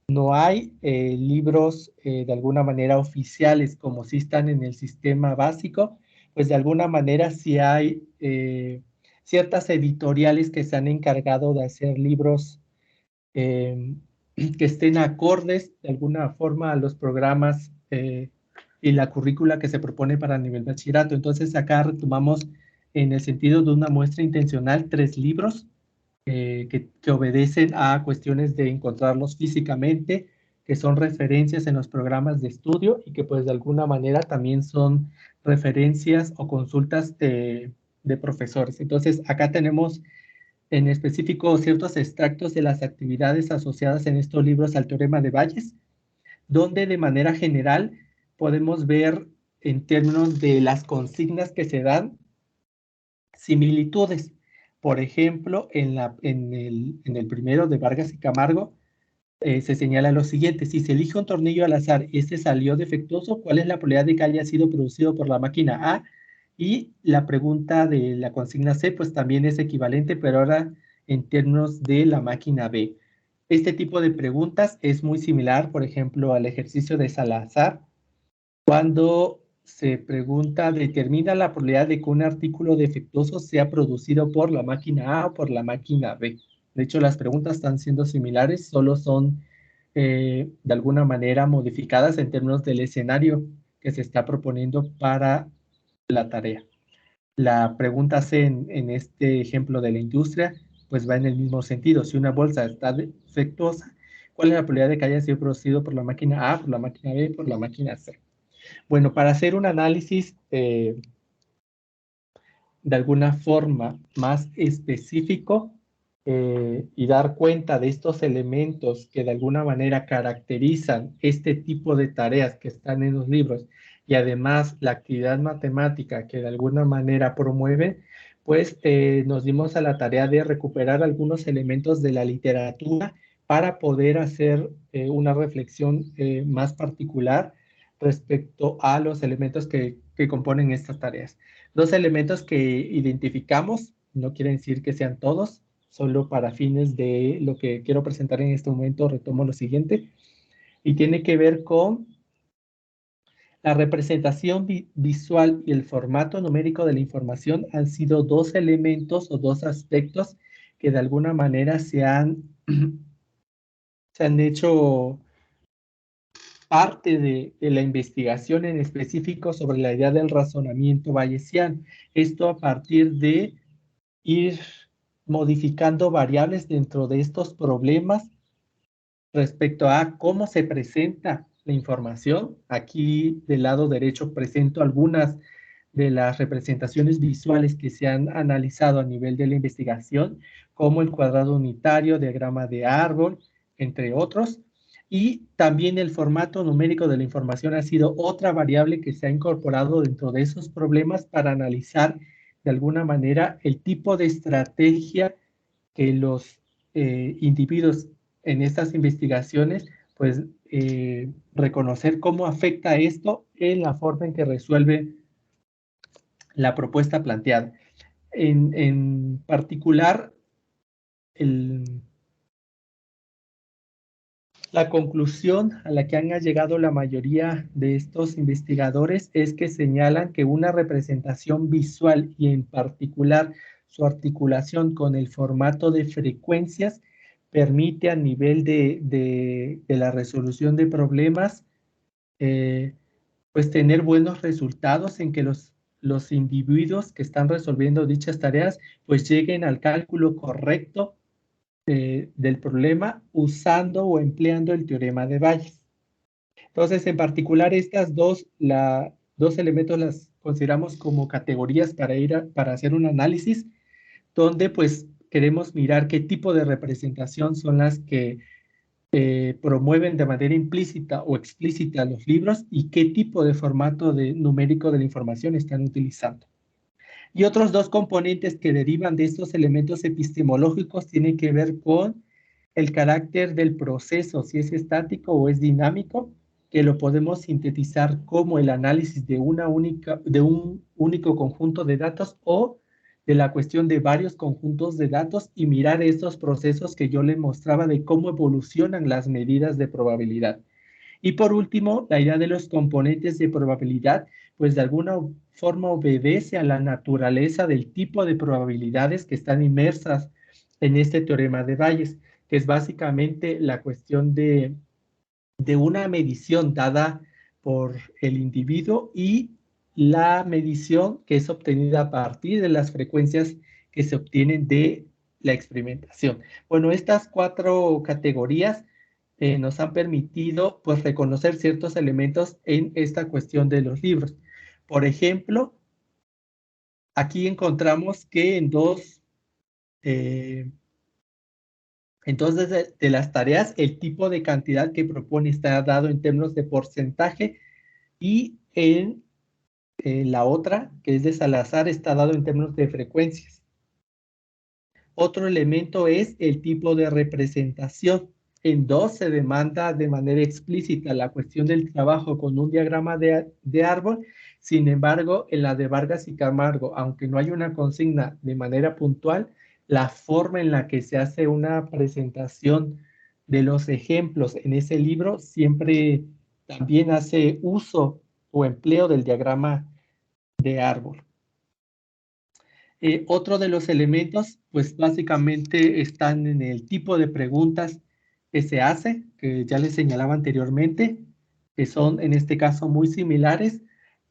no hay libros de alguna manera oficiales como si están en el sistema básico, pues de alguna manera sí hay ciertas editoriales que se han encargado de hacer libros que estén acordes de alguna forma a los programas y la currícula que se propone para el nivel bachillerato. Entonces acá retomamos en el sentido de una muestra intencional 3 libros que obedecen a cuestiones de encontrarlos físicamente, que son referencias en los programas de estudio y que pues de alguna manera también son referencias o consultas de profesores. Entonces acá tenemos en específico ciertos extractos de las actividades asociadas en estos libros al teorema de Bayes, donde de manera general podemos ver en términos de las consignas que se dan similitudes. Por ejemplo, en el primero de Vargas y Camargo se señala lo siguiente: si se elige un tornillo al azar, este salió defectuoso, ¿cuál es la probabilidad de que haya sido producido por la máquina A? Y la pregunta de la consigna C, pues también es equivalente, pero ahora en términos de la máquina B. Este tipo de preguntas es muy similar, por ejemplo, al ejercicio de Salazar, cuando se pregunta, determina la probabilidad de que un artículo defectuoso sea producido por la máquina A o por la máquina B. De hecho, las preguntas están siendo similares, solo son de alguna manera modificadas en términos del escenario que se está proponiendo para la tarea. La pregunta C en este ejemplo de la industria, pues va en el mismo sentido. Si una bolsa está defectuosa, ¿cuál es la probabilidad de que haya sido producido por la máquina A, por la máquina B, por la máquina C? Bueno, para hacer un análisis de alguna forma más específico y dar cuenta de estos elementos que de alguna manera caracterizan este tipo de tareas que están en los libros y además la actividad matemática que de alguna manera promueve, pues nos dimos a la tarea de recuperar algunos elementos de la literatura para poder hacer una reflexión más particular respecto a los elementos que componen estas tareas. 2 elementos que identificamos, no quiere decir que sean todos, solo para fines de lo que quiero presentar en este momento retomo lo siguiente, y tiene que ver con la representación visual y el formato numérico de la información. Han sido 2 elementos o 2 aspectos que de alguna manera se han hecho parte de la investigación en específico sobre la idea del razonamiento bayesiano. Esto a partir de ir modificando variables dentro de estos problemas respecto a cómo se presenta la información. Aquí del lado derecho presento algunas de las representaciones visuales que se han analizado a nivel de la investigación, como el cuadrado unitario, diagrama de árbol, entre otros. Y también el formato numérico de la información ha sido otra variable que se ha incorporado dentro de esos problemas para analizar de alguna manera el tipo de estrategia que los individuos en estas investigaciones, pues reconocer cómo afecta esto en la forma en que resuelve la propuesta planteada. En particular, la conclusión a la que han llegado la mayoría de estos investigadores es que señalan que una representación visual y en particular su articulación con el formato de frecuencias permite a nivel de la resolución de problemas pues tener buenos resultados en que los individuos que están resolviendo dichas tareas pues lleguen al cálculo correcto del problema usando o empleando el teorema de Bayes. Entonces, en particular, estas dos elementos las consideramos como categorías para hacer un análisis, donde pues queremos mirar qué tipo de representación son las que promueven de manera implícita o explícita los libros y qué tipo de formato numérico de la información están utilizando. Y otros dos componentes que derivan de estos elementos epistemológicos tienen que ver con el carácter del proceso, si es estático o es dinámico, que lo podemos sintetizar como el análisis de un único conjunto de datos o de la cuestión de varios conjuntos de datos y mirar estos procesos que yo le mostraba de cómo evolucionan las medidas de probabilidad. Y por último, la idea de los componentes de probabilidad, pues de alguna forma obedece a la naturaleza del tipo de probabilidades que están inmersas en este teorema de Bayes, que es básicamente la cuestión de una medición dada por el individuo y la medición que es obtenida a partir de las frecuencias que se obtienen de la experimentación. Bueno, estas cuatro categorías nos han permitido pues reconocer ciertos elementos en esta cuestión de los libros. Por ejemplo, aquí encontramos que entonces, de las tareas, el tipo de cantidad que propone está dado en términos de porcentaje y en la otra, que es de Salazar, está dado en términos de frecuencias. Otro elemento es el tipo de representación. En dos se demanda de manera explícita la cuestión del trabajo con un diagrama de árbol. Sin embargo, en la de Vargas y Camargo, aunque no hay una consigna de manera puntual, la forma en la que se hace una presentación de los ejemplos en ese libro siempre también hace uso o empleo del diagrama de árbol. Otro de los elementos, pues básicamente están en el tipo de preguntas que se hace, que ya les señalaba anteriormente, que son en este caso muy similares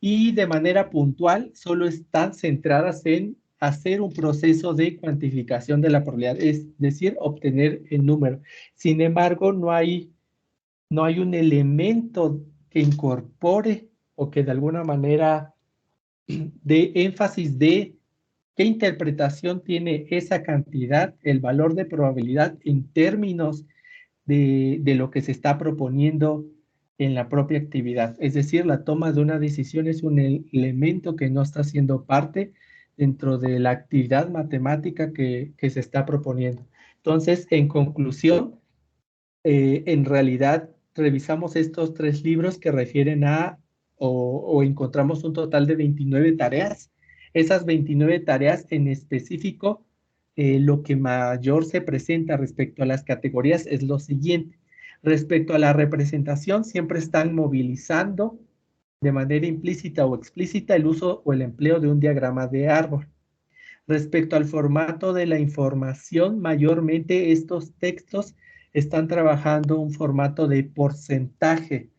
y de manera puntual solo están centradas en hacer un proceso de cuantificación de la probabilidad, es decir, obtener el número. Sin embargo, no hay un elemento que incorpore o que de alguna manera dé énfasis de qué interpretación tiene esa cantidad, el valor de probabilidad en términos de lo que se está proponiendo en la propia actividad. Es decir, la toma de una decisión es un elemento que no está siendo parte dentro de la actividad matemática que se está proponiendo. Entonces, en conclusión, en realidad revisamos estos tres libros que refieren a, o encontramos un total de 29 tareas. Esas 29 tareas en específico, lo que mayor se presenta respecto a las categorías es lo siguiente. Respecto a la representación, siempre están movilizando de manera implícita o explícita el uso o el empleo de un diagrama de árbol. Respecto al formato de la información, mayormente estos textos están trabajando un formato de porcentaje.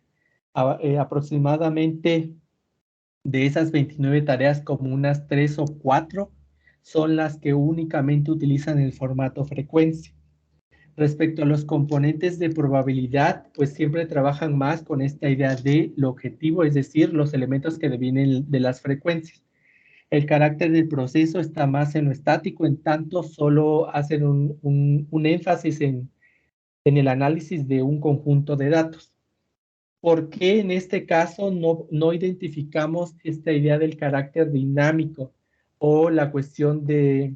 Aproximadamente de esas 29 tareas, como unas 3 o 4 son las que únicamente utilizan el formato frecuencia. Respecto a los componentes de probabilidad, pues siempre trabajan más con esta idea de lo objetivo, es decir, los elementos que devienen de las frecuencias. El carácter del proceso está más en lo estático, en tanto solo hacen un énfasis en el análisis de un conjunto de datos. ¿Por qué en este caso no identificamos esta idea del carácter dinámico o la cuestión de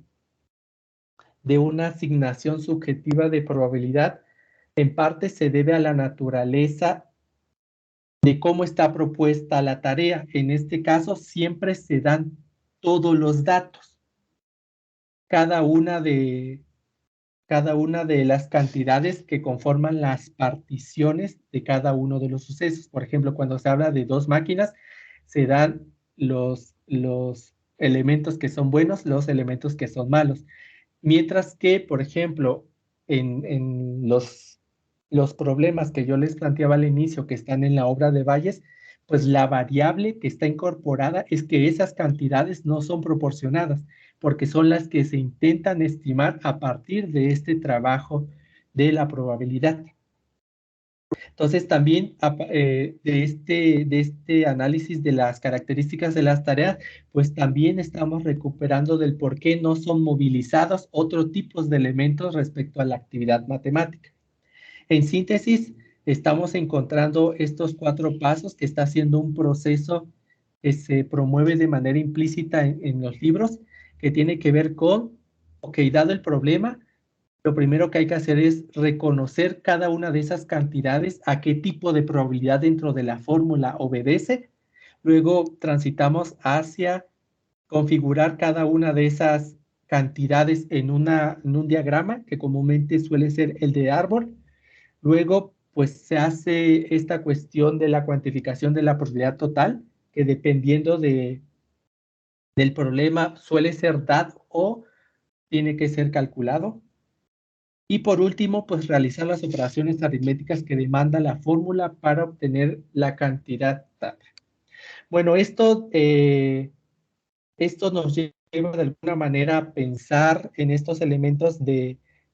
una asignación subjetiva de probabilidad? En parte se debe a la naturaleza de cómo está propuesta la tarea. En este caso siempre se dan todos los datos. Cada una de cada una de las cantidades que conforman las particiones de cada uno de los sucesos. Por ejemplo, cuando se habla de dos máquinas, se dan los elementos que son buenos, los elementos que son malos. Mientras que, por ejemplo, en los problemas que yo les planteaba al inicio, que están en la obra de Bayes, pues la variable que está incorporada es que esas cantidades no son proporcionadas, porque son las que se intentan estimar a partir de este trabajo de la probabilidad. Entonces, también de este análisis de las características de las tareas, pues también estamos recuperando del por qué no son movilizados otros tipos de elementos respecto a la actividad matemática. En síntesis, estamos encontrando estos 4 pasos que está siendo un proceso que se promueve de manera implícita en los libros, que tiene que ver con, ok, dado el problema, lo primero que hay que hacer es reconocer cada una de esas cantidades, a qué tipo de probabilidad dentro de la fórmula obedece. Luego transitamos hacia configurar cada una de esas cantidades en un diagrama, que comúnmente suele ser el de árbol. Luego, pues se hace esta cuestión de la cuantificación de la probabilidad total, que dependiendo del problema suele ser dado o tiene que ser calculado. Y por último, pues realizar las operaciones aritméticas que demanda la fórmula para obtener la cantidad dada. Bueno, esto nos lleva de alguna manera a pensar en estos elementos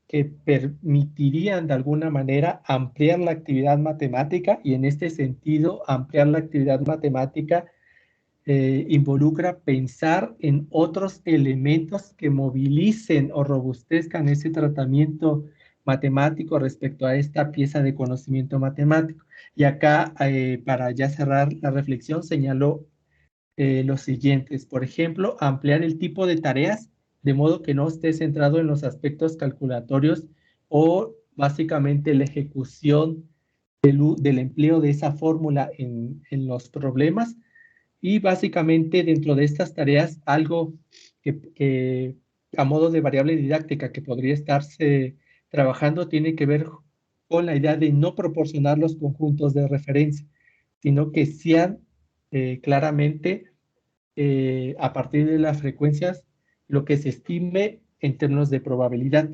que permitirían de alguna manera ampliar la actividad matemática, y en este sentido ampliar la actividad matemática involucra pensar en otros elementos que movilicen o robustezcan ese tratamiento matemático respecto a esta pieza de conocimiento matemático. Y acá, para ya cerrar la reflexión, señaló los siguientes. Por ejemplo, ampliar el tipo de tareas de modo que no esté centrado en los aspectos calculatorios o básicamente la ejecución del empleo de esa fórmula en los problemas. Y básicamente dentro de estas tareas, algo que a modo de variable didáctica que podría estarse trabajando tiene que ver con la idea de no proporcionar los conjuntos de referencia, sino que sean claramente a partir de las frecuencias lo que se estime en términos de probabilidad.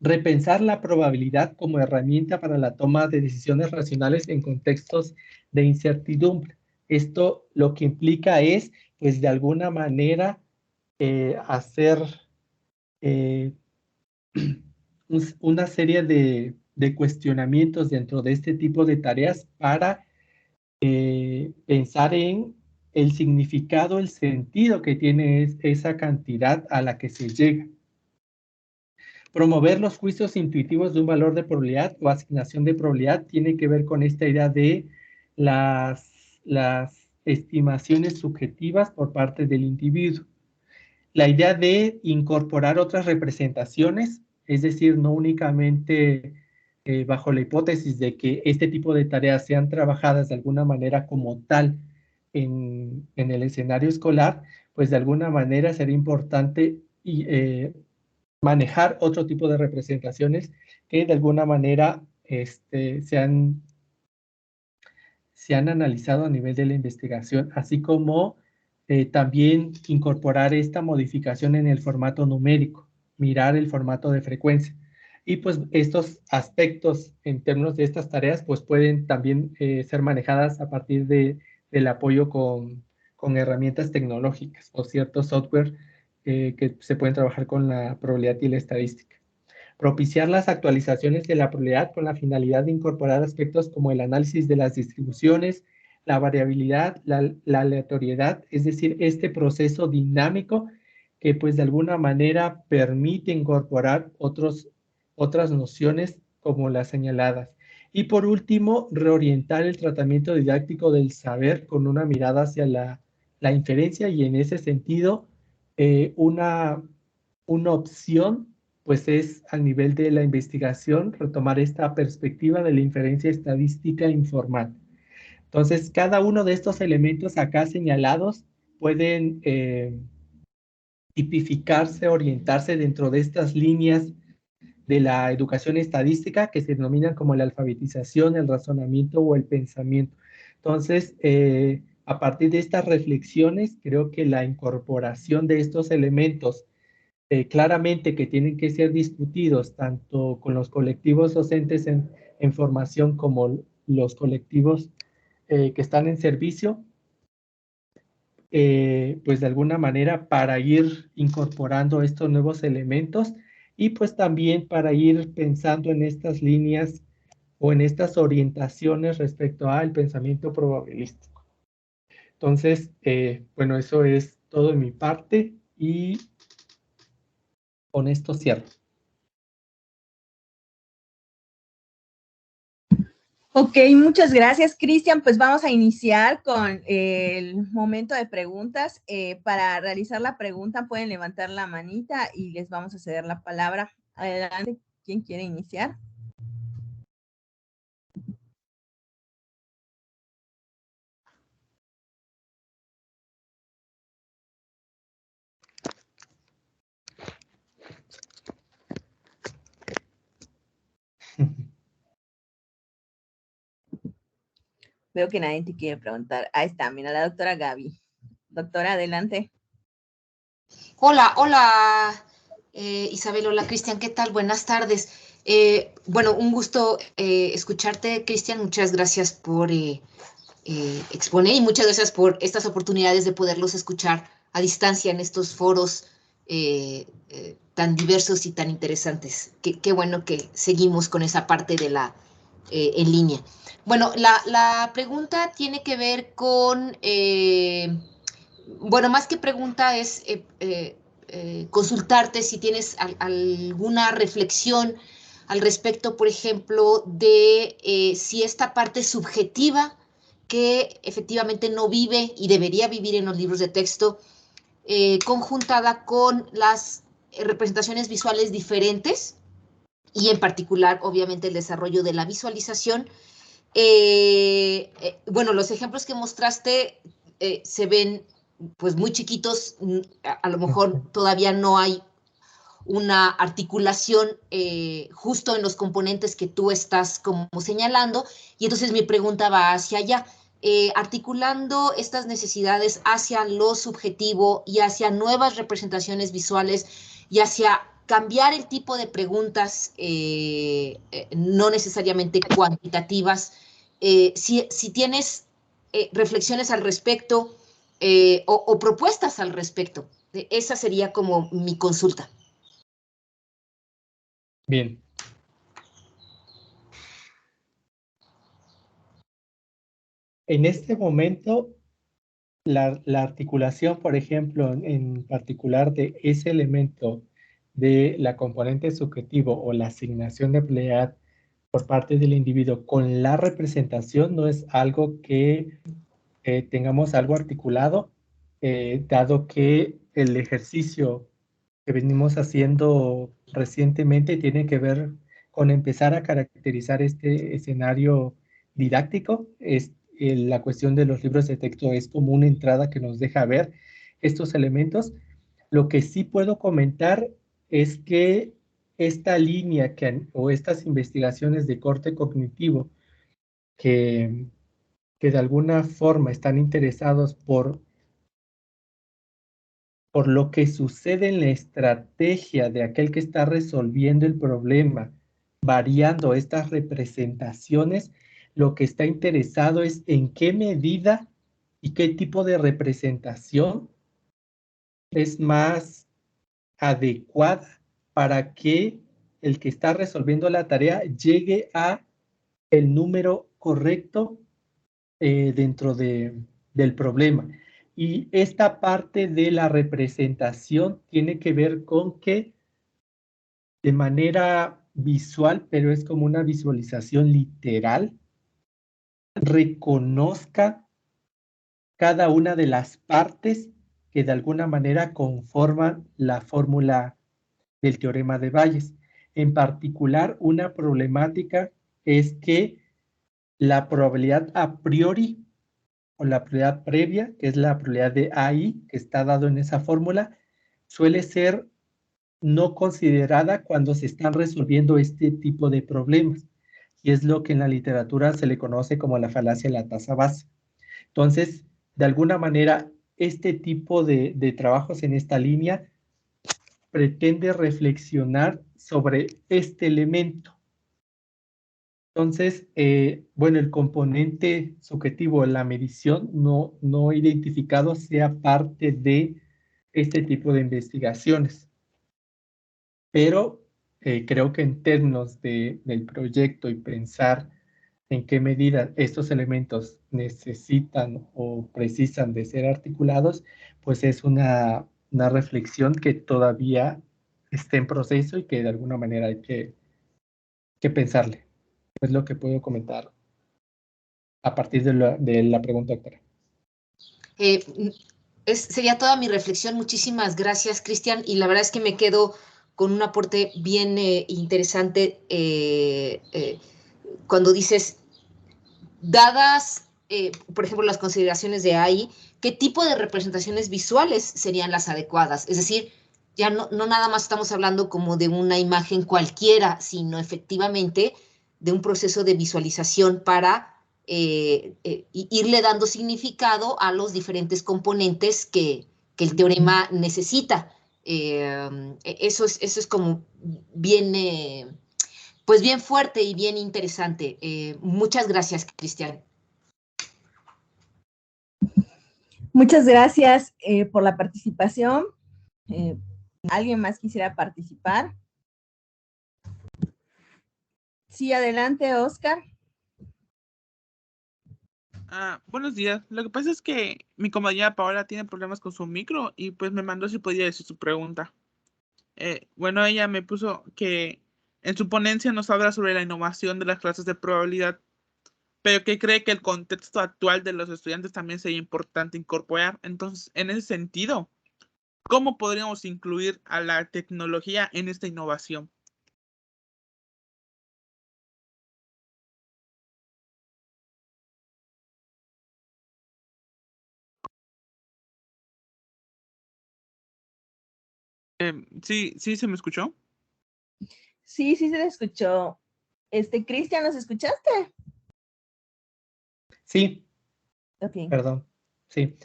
Repensar la probabilidad como herramienta para la toma de decisiones racionales en contextos de incertidumbre. Esto lo que implica es, pues de alguna manera, hacer una serie de cuestionamientos dentro de este tipo de tareas para pensar en el significado, el sentido que tiene esa cantidad a la que se llega. Promover los juicios intuitivos de un valor de probabilidad o asignación de probabilidad tiene que ver con esta idea de las estimaciones subjetivas por parte del individuo. La idea de incorporar otras representaciones, es decir, no únicamente bajo la hipótesis de que este tipo de tareas sean trabajadas de alguna manera como tal en el escenario escolar, pues de alguna manera sería importante manejar otro tipo de representaciones que de alguna manera se han analizado a nivel de la investigación, así como también incorporar esta modificación en el formato numérico, mirar el formato de frecuencia. Y pues estos aspectos en términos de estas tareas pues pueden también ser manejadas a partir del apoyo con herramientas tecnológicas o ciertos software que se pueden trabajar con la probabilidad y la estadística. Propiciar las actualizaciones de la probabilidad con la finalidad de incorporar aspectos como el análisis de las distribuciones, la variabilidad, la aleatoriedad, es decir, este proceso dinámico que pues de alguna manera permite incorporar otras nociones como las señaladas. Y por último, reorientar el tratamiento didáctico del saber con una mirada hacia la inferencia, y en ese sentido una opción pues es al nivel de la investigación retomar esta perspectiva de la inferencia estadística informal. Entonces, cada uno de estos elementos acá señalados pueden tipificarse, orientarse dentro de estas líneas de la educación estadística que se denominan como la alfabetización, el razonamiento o el pensamiento. Entonces, a partir de estas reflexiones, creo que la incorporación de estos elementos claramente que tienen que ser discutidos tanto con los colectivos docentes en formación como los colectivos que están en servicio, pues de alguna manera para ir incorporando estos nuevos elementos y pues también para ir pensando en estas líneas o en estas orientaciones respecto al pensamiento probabilístico. Entonces, bueno, eso es todo de mi parte y con esto cierro. Ok, muchas gracias, Cristian. Pues vamos a iniciar con el momento de preguntas. Para realizar la pregunta pueden levantar la manita y les vamos a ceder la palabra. Adelante, ¿quién quiere iniciar? Veo que nadie te quiere preguntar. Ahí está, mira, la doctora Gaby. Doctora, adelante. Hola, hola Isabel, hola Cristian, ¿qué tal? Buenas tardes. Bueno, un gusto escucharte, Cristian. Muchas gracias por exponer y muchas gracias por estas oportunidades de poderlos escuchar a distancia en estos foros tan diversos y tan interesantes. Qué bueno que seguimos con esa parte de la en línea. Bueno, la pregunta tiene que ver con, bueno, más que pregunta es consultarte si tienes alguna reflexión al respecto, por ejemplo, de si esta parte subjetiva que efectivamente no vive y debería vivir en los libros de texto, conjuntada con las representaciones visuales diferentes y en particular, obviamente, el desarrollo de la visualización. Bueno, los ejemplos que mostraste se ven pues muy chiquitos, a lo mejor todavía no hay una articulación justo en los componentes que tú estás como señalando, y entonces mi pregunta va hacia allá, articulando estas necesidades hacia lo subjetivo y hacia nuevas representaciones visuales y hacia cambiar el tipo de preguntas, no necesariamente cuantitativas. Si tienes reflexiones al respecto o propuestas al respecto, esa sería como mi consulta. Bien. En este momento, la articulación, por ejemplo, en particular de ese elemento de la componente subjetivo o la asignación de emplead por parte del individuo con la representación no es algo que tengamos algo articulado, dado que el ejercicio que venimos haciendo recientemente tiene que ver con empezar a caracterizar este escenario didáctico. La cuestión de los libros de texto es como una entrada que nos deja ver estos elementos. Lo que sí puedo comentar es que esta línea o estas investigaciones de corte cognitivo que de alguna forma están interesados por lo que sucede en la estrategia de aquel que está resolviendo el problema, variando estas representaciones, lo que está interesado es en qué medida y qué tipo de representación es más adecuada para que el que está resolviendo la tarea llegue a el número correcto dentro del problema. Y esta parte de la representación tiene que ver con que de manera visual, pero es como una visualización literal, reconozca cada una de las partes que de alguna manera conforman la fórmula del teorema de Bayes. En particular, una problemática es que la probabilidad a priori o la probabilidad previa, que es la probabilidad de AI, que está dado en esa fórmula, suele ser no considerada cuando se están resolviendo este tipo de problemas. Y es lo que en la literatura se le conoce como la falacia de la tasa base. Entonces, de alguna manera, este tipo de trabajos en esta línea pretende reflexionar sobre este elemento. Entonces, bueno, el componente subjetivo, la medición no identificado, sea parte de este tipo de investigaciones. Pero creo que en términos del proyecto y pensar en qué medida estos elementos necesitan o precisan de ser articulados, pues es una reflexión que todavía está en proceso y que de alguna manera hay que pensarle. Es lo que puedo comentar a partir de la pregunta, doctora. Sería toda mi reflexión. Muchísimas gracias, Cristian. Y la verdad es que me quedo con un aporte bien interesante cuando dices, dadas, por ejemplo, las consideraciones de AI, ¿qué tipo de representaciones visuales serían las adecuadas? Es decir, ya no nada más estamos hablando como de una imagen cualquiera, sino efectivamente de un proceso de visualización para irle dando significado a los diferentes componentes que el teorema necesita. Eso es como bien, pues bien fuerte y bien interesante. Muchas gracias, Cristian. Muchas gracias por la participación. ¿Alguien más quisiera participar? Sí, adelante, Oscar. Buenos días. Lo que pasa es que mi compañera Paola tiene problemas con su micro y pues me mandó si podía decir su pregunta. Bueno, ella me puso que en su ponencia nos habla sobre la innovación de las clases de probabilidad, pero que cree que el contexto actual de los estudiantes también sería importante incorporar. Entonces, en ese sentido, ¿cómo podríamos incluir a la tecnología en esta innovación? Sí, ¿se me escuchó? Sí, se le escuchó. Cristian, ¿nos escuchaste? Sí, Okay. perdón. Sí.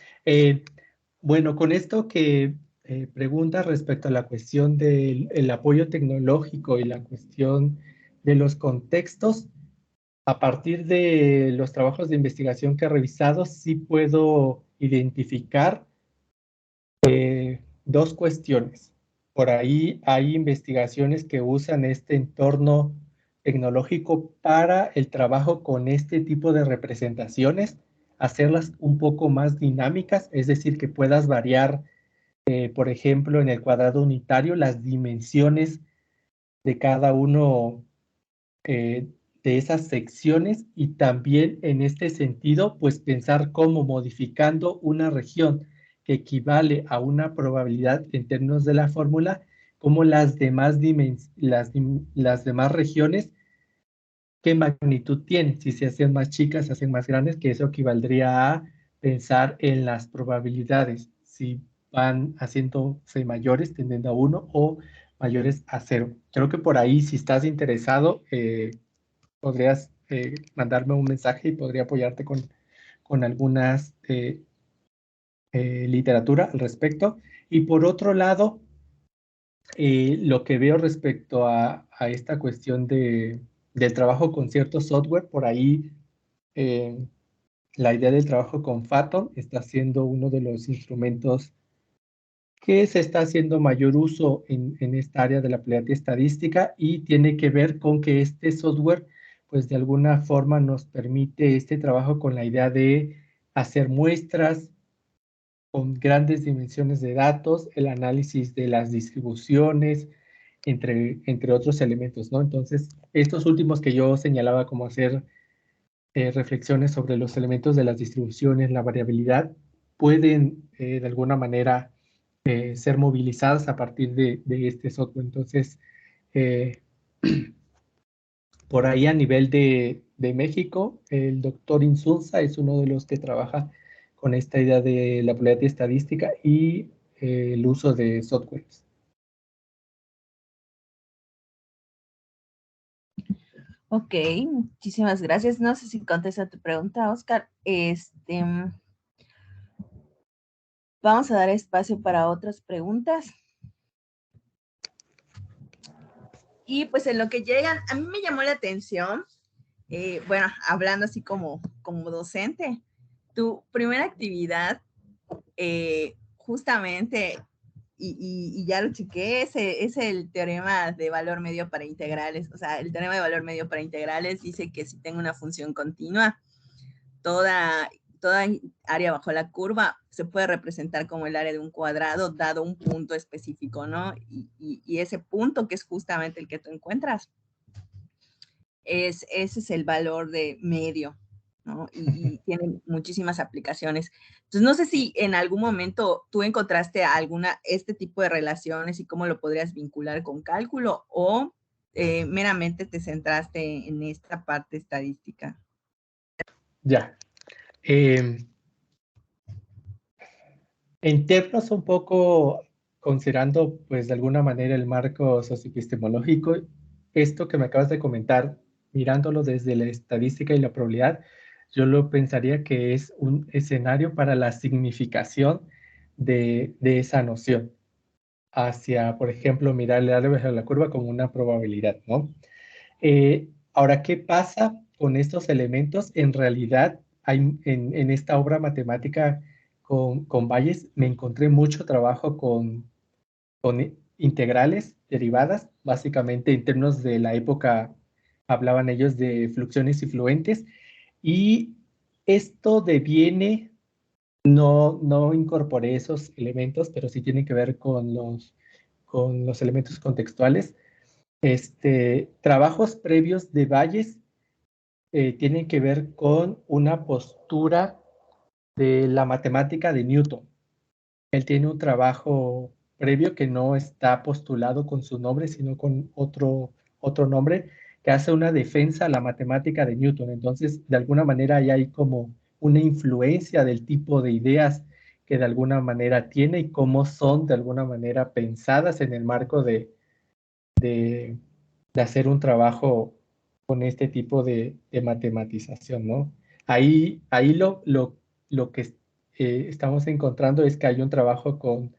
Bueno, con esto que pregunta respecto a la cuestión del apoyo tecnológico y la cuestión de los contextos, a partir de los trabajos de investigación que he revisado, sí puedo identificar dos cuestiones. Por ahí hay investigaciones que usan este entorno tecnológico para el trabajo con este tipo de representaciones, hacerlas un poco más dinámicas, es decir, que puedas variar, por ejemplo, en el cuadrado unitario, las dimensiones de cada uno de esas secciones y también en este sentido, pues pensar cómo modificando una región que equivale a una probabilidad en términos de la fórmula, como las demás regiones, qué magnitud tienen, si se hacen más chicas, se hacen más grandes, que eso equivaldría a pensar en las probabilidades, si van haciéndose mayores, tendiendo a 1 o mayores a 0. Creo que por ahí, si estás interesado, podrías mandarme un mensaje y podría apoyarte con algunas literatura al respecto. Y por otro lado, lo que veo respecto a esta cuestión del trabajo con cierto software, por ahí la idea del trabajo con Phathom está siendo uno de los instrumentos que se está haciendo mayor uso en esta área de la probabilidad estadística y tiene que ver con que este software, pues de alguna forma nos permite este trabajo con la idea de hacer muestras con grandes dimensiones de datos, el análisis de las distribuciones, entre otros elementos, ¿no? Entonces, estos últimos que yo señalaba como hacer reflexiones sobre los elementos de las distribuciones, la variabilidad, pueden de alguna manera ser movilizadas a partir de este software. Entonces, por ahí a nivel de México, el doctor Insunza es uno de los que trabaja con esta idea de la probabilidad estadística y el uso de softwares. Ok, muchísimas gracias. No sé si contesta tu pregunta, Oscar. Vamos a dar espacio para otras preguntas. Y pues en lo que llegan, a mí me llamó la atención, bueno, hablando así como docente, tu primera actividad, justamente, y ya lo chequé, es el teorema de valor medio para integrales. O sea, el teorema de valor medio para integrales dice que si tengo una función continua, toda área bajo la curva se puede representar como el área de un cuadrado dado un punto específico, ¿no? Y ese punto, que es justamente el que tú encuentras, ese es el valor de medio, ¿no? Y tiene muchísimas aplicaciones. Entonces, no sé si en algún momento tú encontraste este tipo de relaciones y cómo lo podrías vincular con cálculo, o meramente te centraste en esta parte estadística. Ya. En términos un poco considerando, pues, de alguna manera el marco socioepistemológico, esto que me acabas de comentar, mirándolo desde la estadística y la probabilidad, yo lo pensaría que es un escenario para la significación de esa noción hacia, por ejemplo, mirar el área bajo la curva como una probabilidad, ¿no? Ahora, ¿qué pasa con estos elementos? En realidad, en esta obra matemática con Bayes, me encontré mucho trabajo con integrales derivadas, básicamente en términos de la época, hablaban ellos de fluxiones y fluentes, y esto deviene, no incorporé esos elementos, pero sí tiene que ver con los elementos contextuales. Trabajos previos de Bayes tienen que ver con una postura de la matemática de Newton. Él tiene un trabajo previo que no está postulado con su nombre, sino con otro nombre, que hace una defensa a la matemática de Newton. Entonces, de alguna manera, ahí hay como una influencia del tipo de ideas que de alguna manera tiene y cómo son de alguna manera pensadas en el marco de hacer un trabajo con este tipo de matematización, ¿no? Ahí lo que estamos encontrando es que hay un trabajo con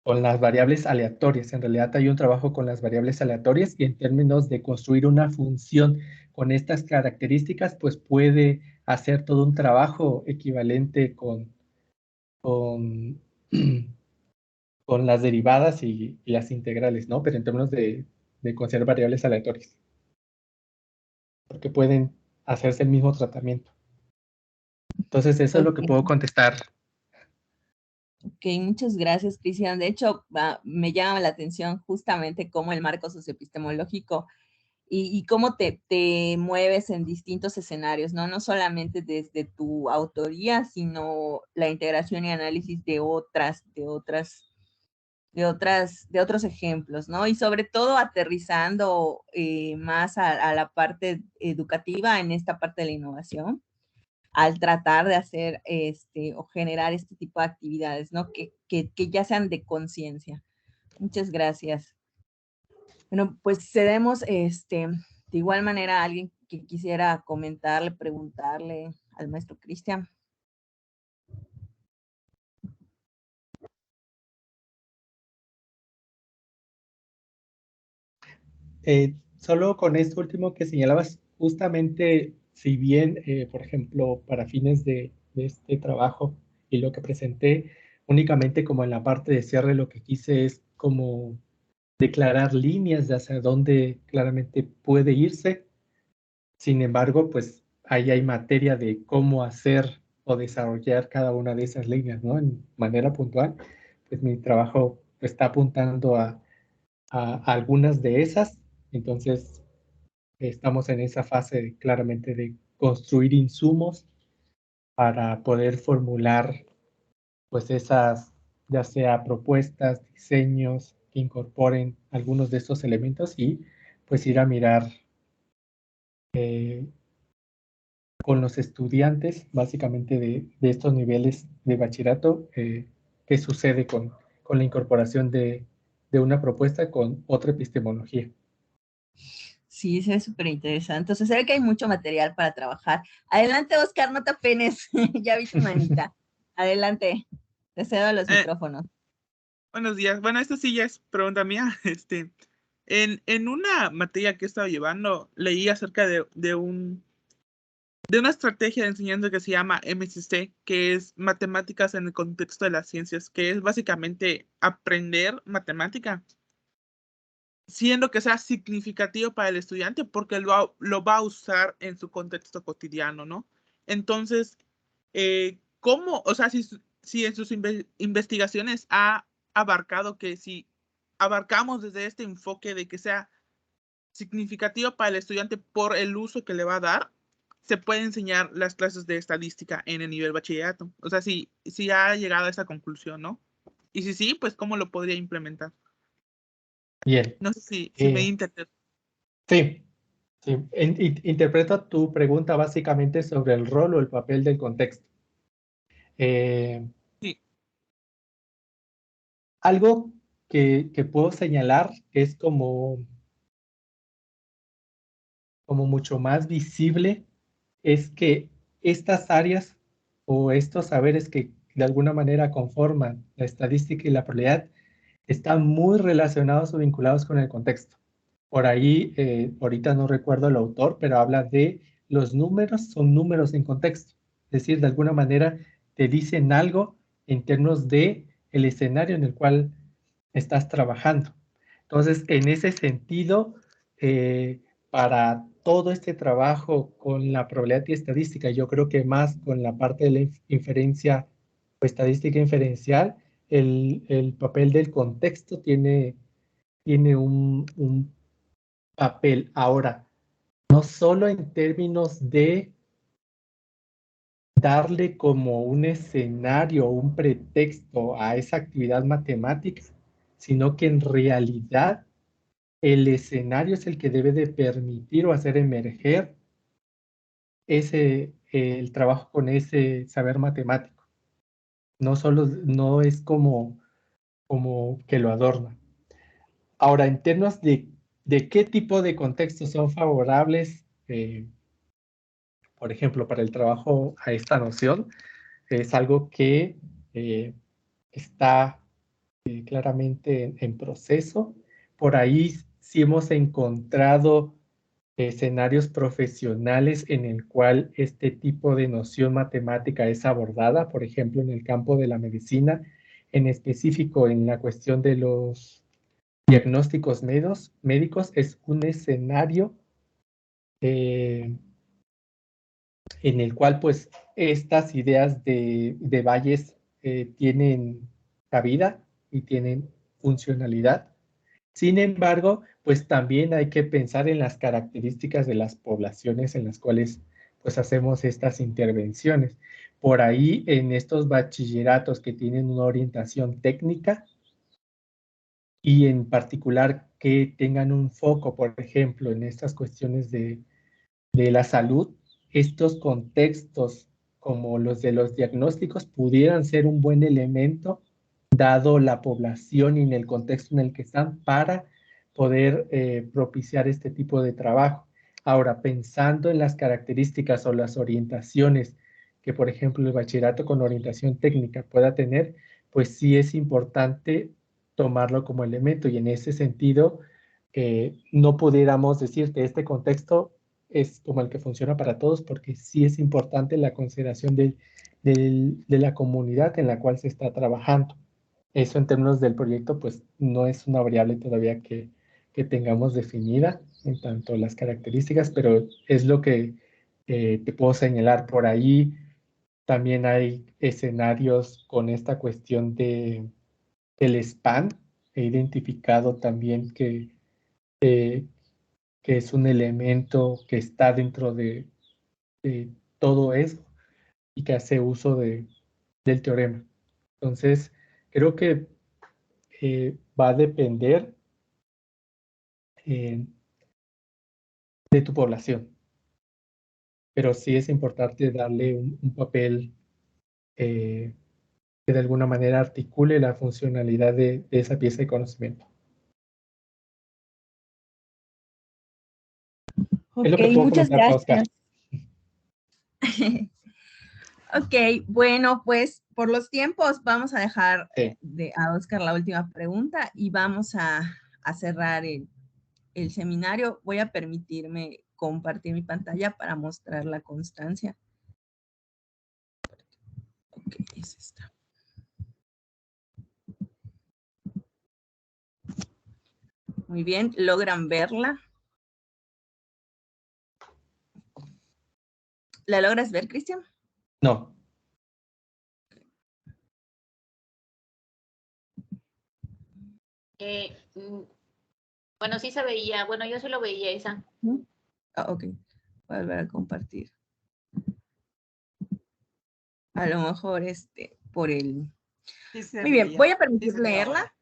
las variables aleatorias. En realidad hay un trabajo con las variables aleatorias, y en términos de construir una función con estas características, pues puede hacer todo un trabajo equivalente con con las derivadas y las integrales, ¿no? Pero en términos de considerar variables aleatorias, porque pueden hacerse el mismo tratamiento. Entonces, eso es lo que puedo contestar. Ok, muchas gracias, Cristian. De hecho, me llama la atención justamente cómo el marco socioepistemológico y cómo te mueves en distintos escenarios, ¿no? No solamente desde tu autoría, sino la integración y análisis de otros ejemplos, ¿no? Y sobre todo aterrizando más a la parte educativa en esta parte de la innovación, al tratar de hacer o generar este tipo de actividades, ¿no? Que ya sean de conciencia. Muchas gracias. Bueno, pues cedemos de igual manera a alguien que quisiera comentarle, preguntarle al maestro Cristian. Solo con esto último que señalabas, justamente, si bien, por ejemplo, para fines de este trabajo y lo que presenté, únicamente como en la parte de cierre, lo que quise es como declarar líneas de hacia dónde claramente puede irse. Sin embargo, pues ahí hay materia de cómo hacer o desarrollar cada una de esas líneas, ¿no? En manera puntual, pues mi trabajo está apuntando a algunas de esas. Entonces, estamos en esa fase claramente de construir insumos para poder formular, pues, esas, ya sea propuestas, diseños que incorporen algunos de estos elementos, y pues ir a mirar con los estudiantes, básicamente de estos niveles de bachillerato, qué sucede con la incorporación de de una propuesta con otra epistemología. Sí, sí, es súper interesante. O sea, se ve que hay mucho material para trabajar. Adelante, Oscar, no te apenes. Ya vi tu manita. Adelante. Te cedo los micrófonos. Buenos días. Bueno, esta sí ya es pregunta mía. En una materia que he estado llevando, leí acerca de una estrategia de enseñanza que se llama MCC, que es matemáticas en el contexto de las ciencias, que es básicamente aprender matemática, siendo que sea significativo para el estudiante, porque lo va a usar en su contexto cotidiano, ¿no? Entonces, ¿cómo? O sea, si en sus investigaciones ha abarcado que si abarcamos desde este enfoque de que sea significativo para el estudiante por el uso que le va a dar, se puede enseñar las clases de estadística en el nivel bachillerato. O sea, si ha llegado a esa conclusión, ¿no? Y si sí, pues ¿cómo lo podría implementar? Bien. No sé si me interesa. Sí, sí. Interpreto tu pregunta básicamente sobre el rol o el papel del contexto. Sí. Algo que puedo señalar que es como mucho más visible es que estas áreas o estos saberes que de alguna manera conforman la estadística y la probabilidad están muy relacionados o vinculados con el contexto. Por ahí, ahorita no recuerdo el autor, pero habla de los números son números en contexto. Es decir, de alguna manera te dicen algo en términos de el escenario en el cual estás trabajando. Entonces, en ese sentido, para todo este trabajo con la probabilidad y estadística, yo creo que más con la parte de la inferencia o estadística inferencial, el papel del contexto tiene un papel. Ahora, no solo en términos de darle como un escenario, un pretexto a esa actividad matemática, sino que en realidad el escenario es el que debe de permitir o hacer emerger el trabajo con ese saber matemático. No es como que lo adorna. Ahora, en términos de qué tipo de contextos son favorables, por ejemplo, para el trabajo a esta noción, es algo que está claramente en proceso. Por ahí sí hemos encontrado escenarios profesionales en el cual este tipo de noción matemática es abordada, por ejemplo, en el campo de la medicina, en específico en la cuestión de los diagnósticos médicos, es un escenario en el cual pues estas ideas de Bayes tienen cabida y tienen funcionalidad. Sin embargo, pues también hay que pensar en las características de las poblaciones en las cuales pues hacemos estas intervenciones. Por ahí en estos bachilleratos que tienen una orientación técnica y en particular que tengan un foco, por ejemplo, en estas cuestiones de la salud, estos contextos como los de los diagnósticos pudieran ser un buen elemento dado la población y en el contexto en el que están para poder propiciar este tipo de trabajo. Ahora, pensando en las características o las orientaciones que, por ejemplo, el bachillerato con orientación técnica pueda tener, pues sí es importante tomarlo como elemento y en ese sentido no pudiéramos decir que este contexto es como el que funciona para todos porque sí es importante la consideración de la comunidad en la cual se está trabajando. Eso en términos del proyecto, pues no es una variable todavía que tengamos definida en tanto las características, pero es lo que te puedo señalar. Por ahí también hay escenarios con esta cuestión del spam. He identificado también que es un elemento que está dentro de todo eso y que hace uso del teorema. Entonces, creo que va a depender de tu población, pero sí es importante darle un papel que de alguna manera articule la funcionalidad de esa pieza de conocimiento. Es lo que puedo muchas comentar, Oscar. gracias. Ok, bueno, pues por los tiempos vamos a dejar a Oscar la última pregunta y vamos a cerrar el seminario. Voy a permitirme compartir mi pantalla para mostrar la constancia. Ok, es esta. Muy bien, ¿logran verla? ¿La logras ver, Cristian? No. Bueno, sí se veía. Bueno, yo sí lo veía, Isa. Ok, voy a volver a compartir. A lo mejor por el... Muy bien, voy a permitir leerla.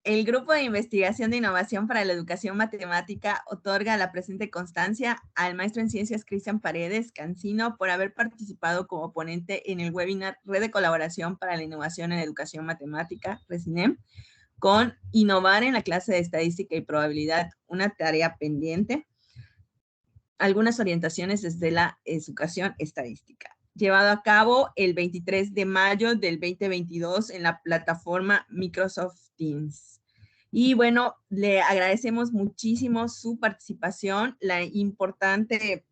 El Grupo de Investigación de Innovación para la Educación Matemática otorga la presente constancia al maestro en Ciencias Cristian Paredes Cancino por haber participado como ponente en el webinar Red de Colaboración para la Innovación en Educación Matemática, RECINEM, con Innovar en la clase de Estadística y Probabilidad, una tarea pendiente, algunas orientaciones desde la educación estadística, llevado a cabo el 23 de mayo del 2022 en la plataforma Microsoft Teams. Y bueno, le agradecemos muchísimo su participación, la importante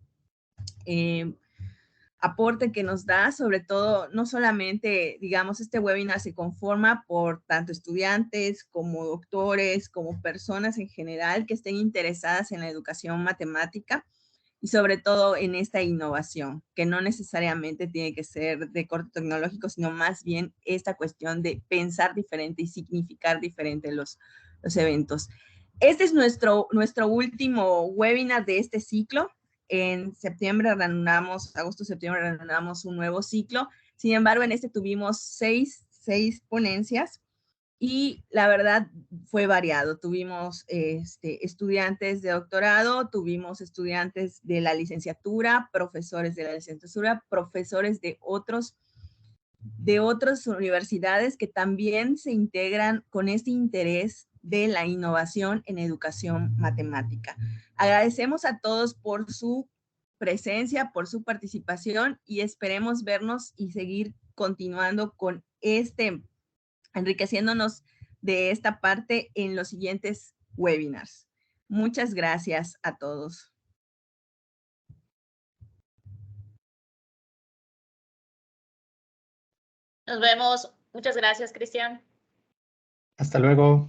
aporte que nos da, sobre todo, no solamente, digamos, este webinar se conforma por tanto estudiantes como doctores, como personas en general que estén interesadas en la educación matemática y sobre todo en esta innovación, que no necesariamente tiene que ser de corte tecnológico, sino más bien esta cuestión de pensar diferente y significar diferente los eventos. Este es nuestro último webinar de este ciclo. En septiembre reanudamos, agosto-septiembre reanudamos un nuevo ciclo. Sin embargo, en este tuvimos seis ponencias y la verdad fue variado. Tuvimos estudiantes de doctorado, tuvimos estudiantes de la licenciatura, profesores de la licenciatura, profesores de otras universidades que también se integran con este interés de la innovación en educación matemática. Agradecemos a todos por su presencia, por su participación y esperemos vernos y seguir continuando con enriqueciéndonos de esta parte en los siguientes webinars. Muchas gracias a todos. Nos vemos. Muchas gracias, Cristian. Hasta luego.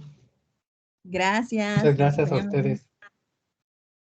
Gracias. Muchas gracias a ustedes.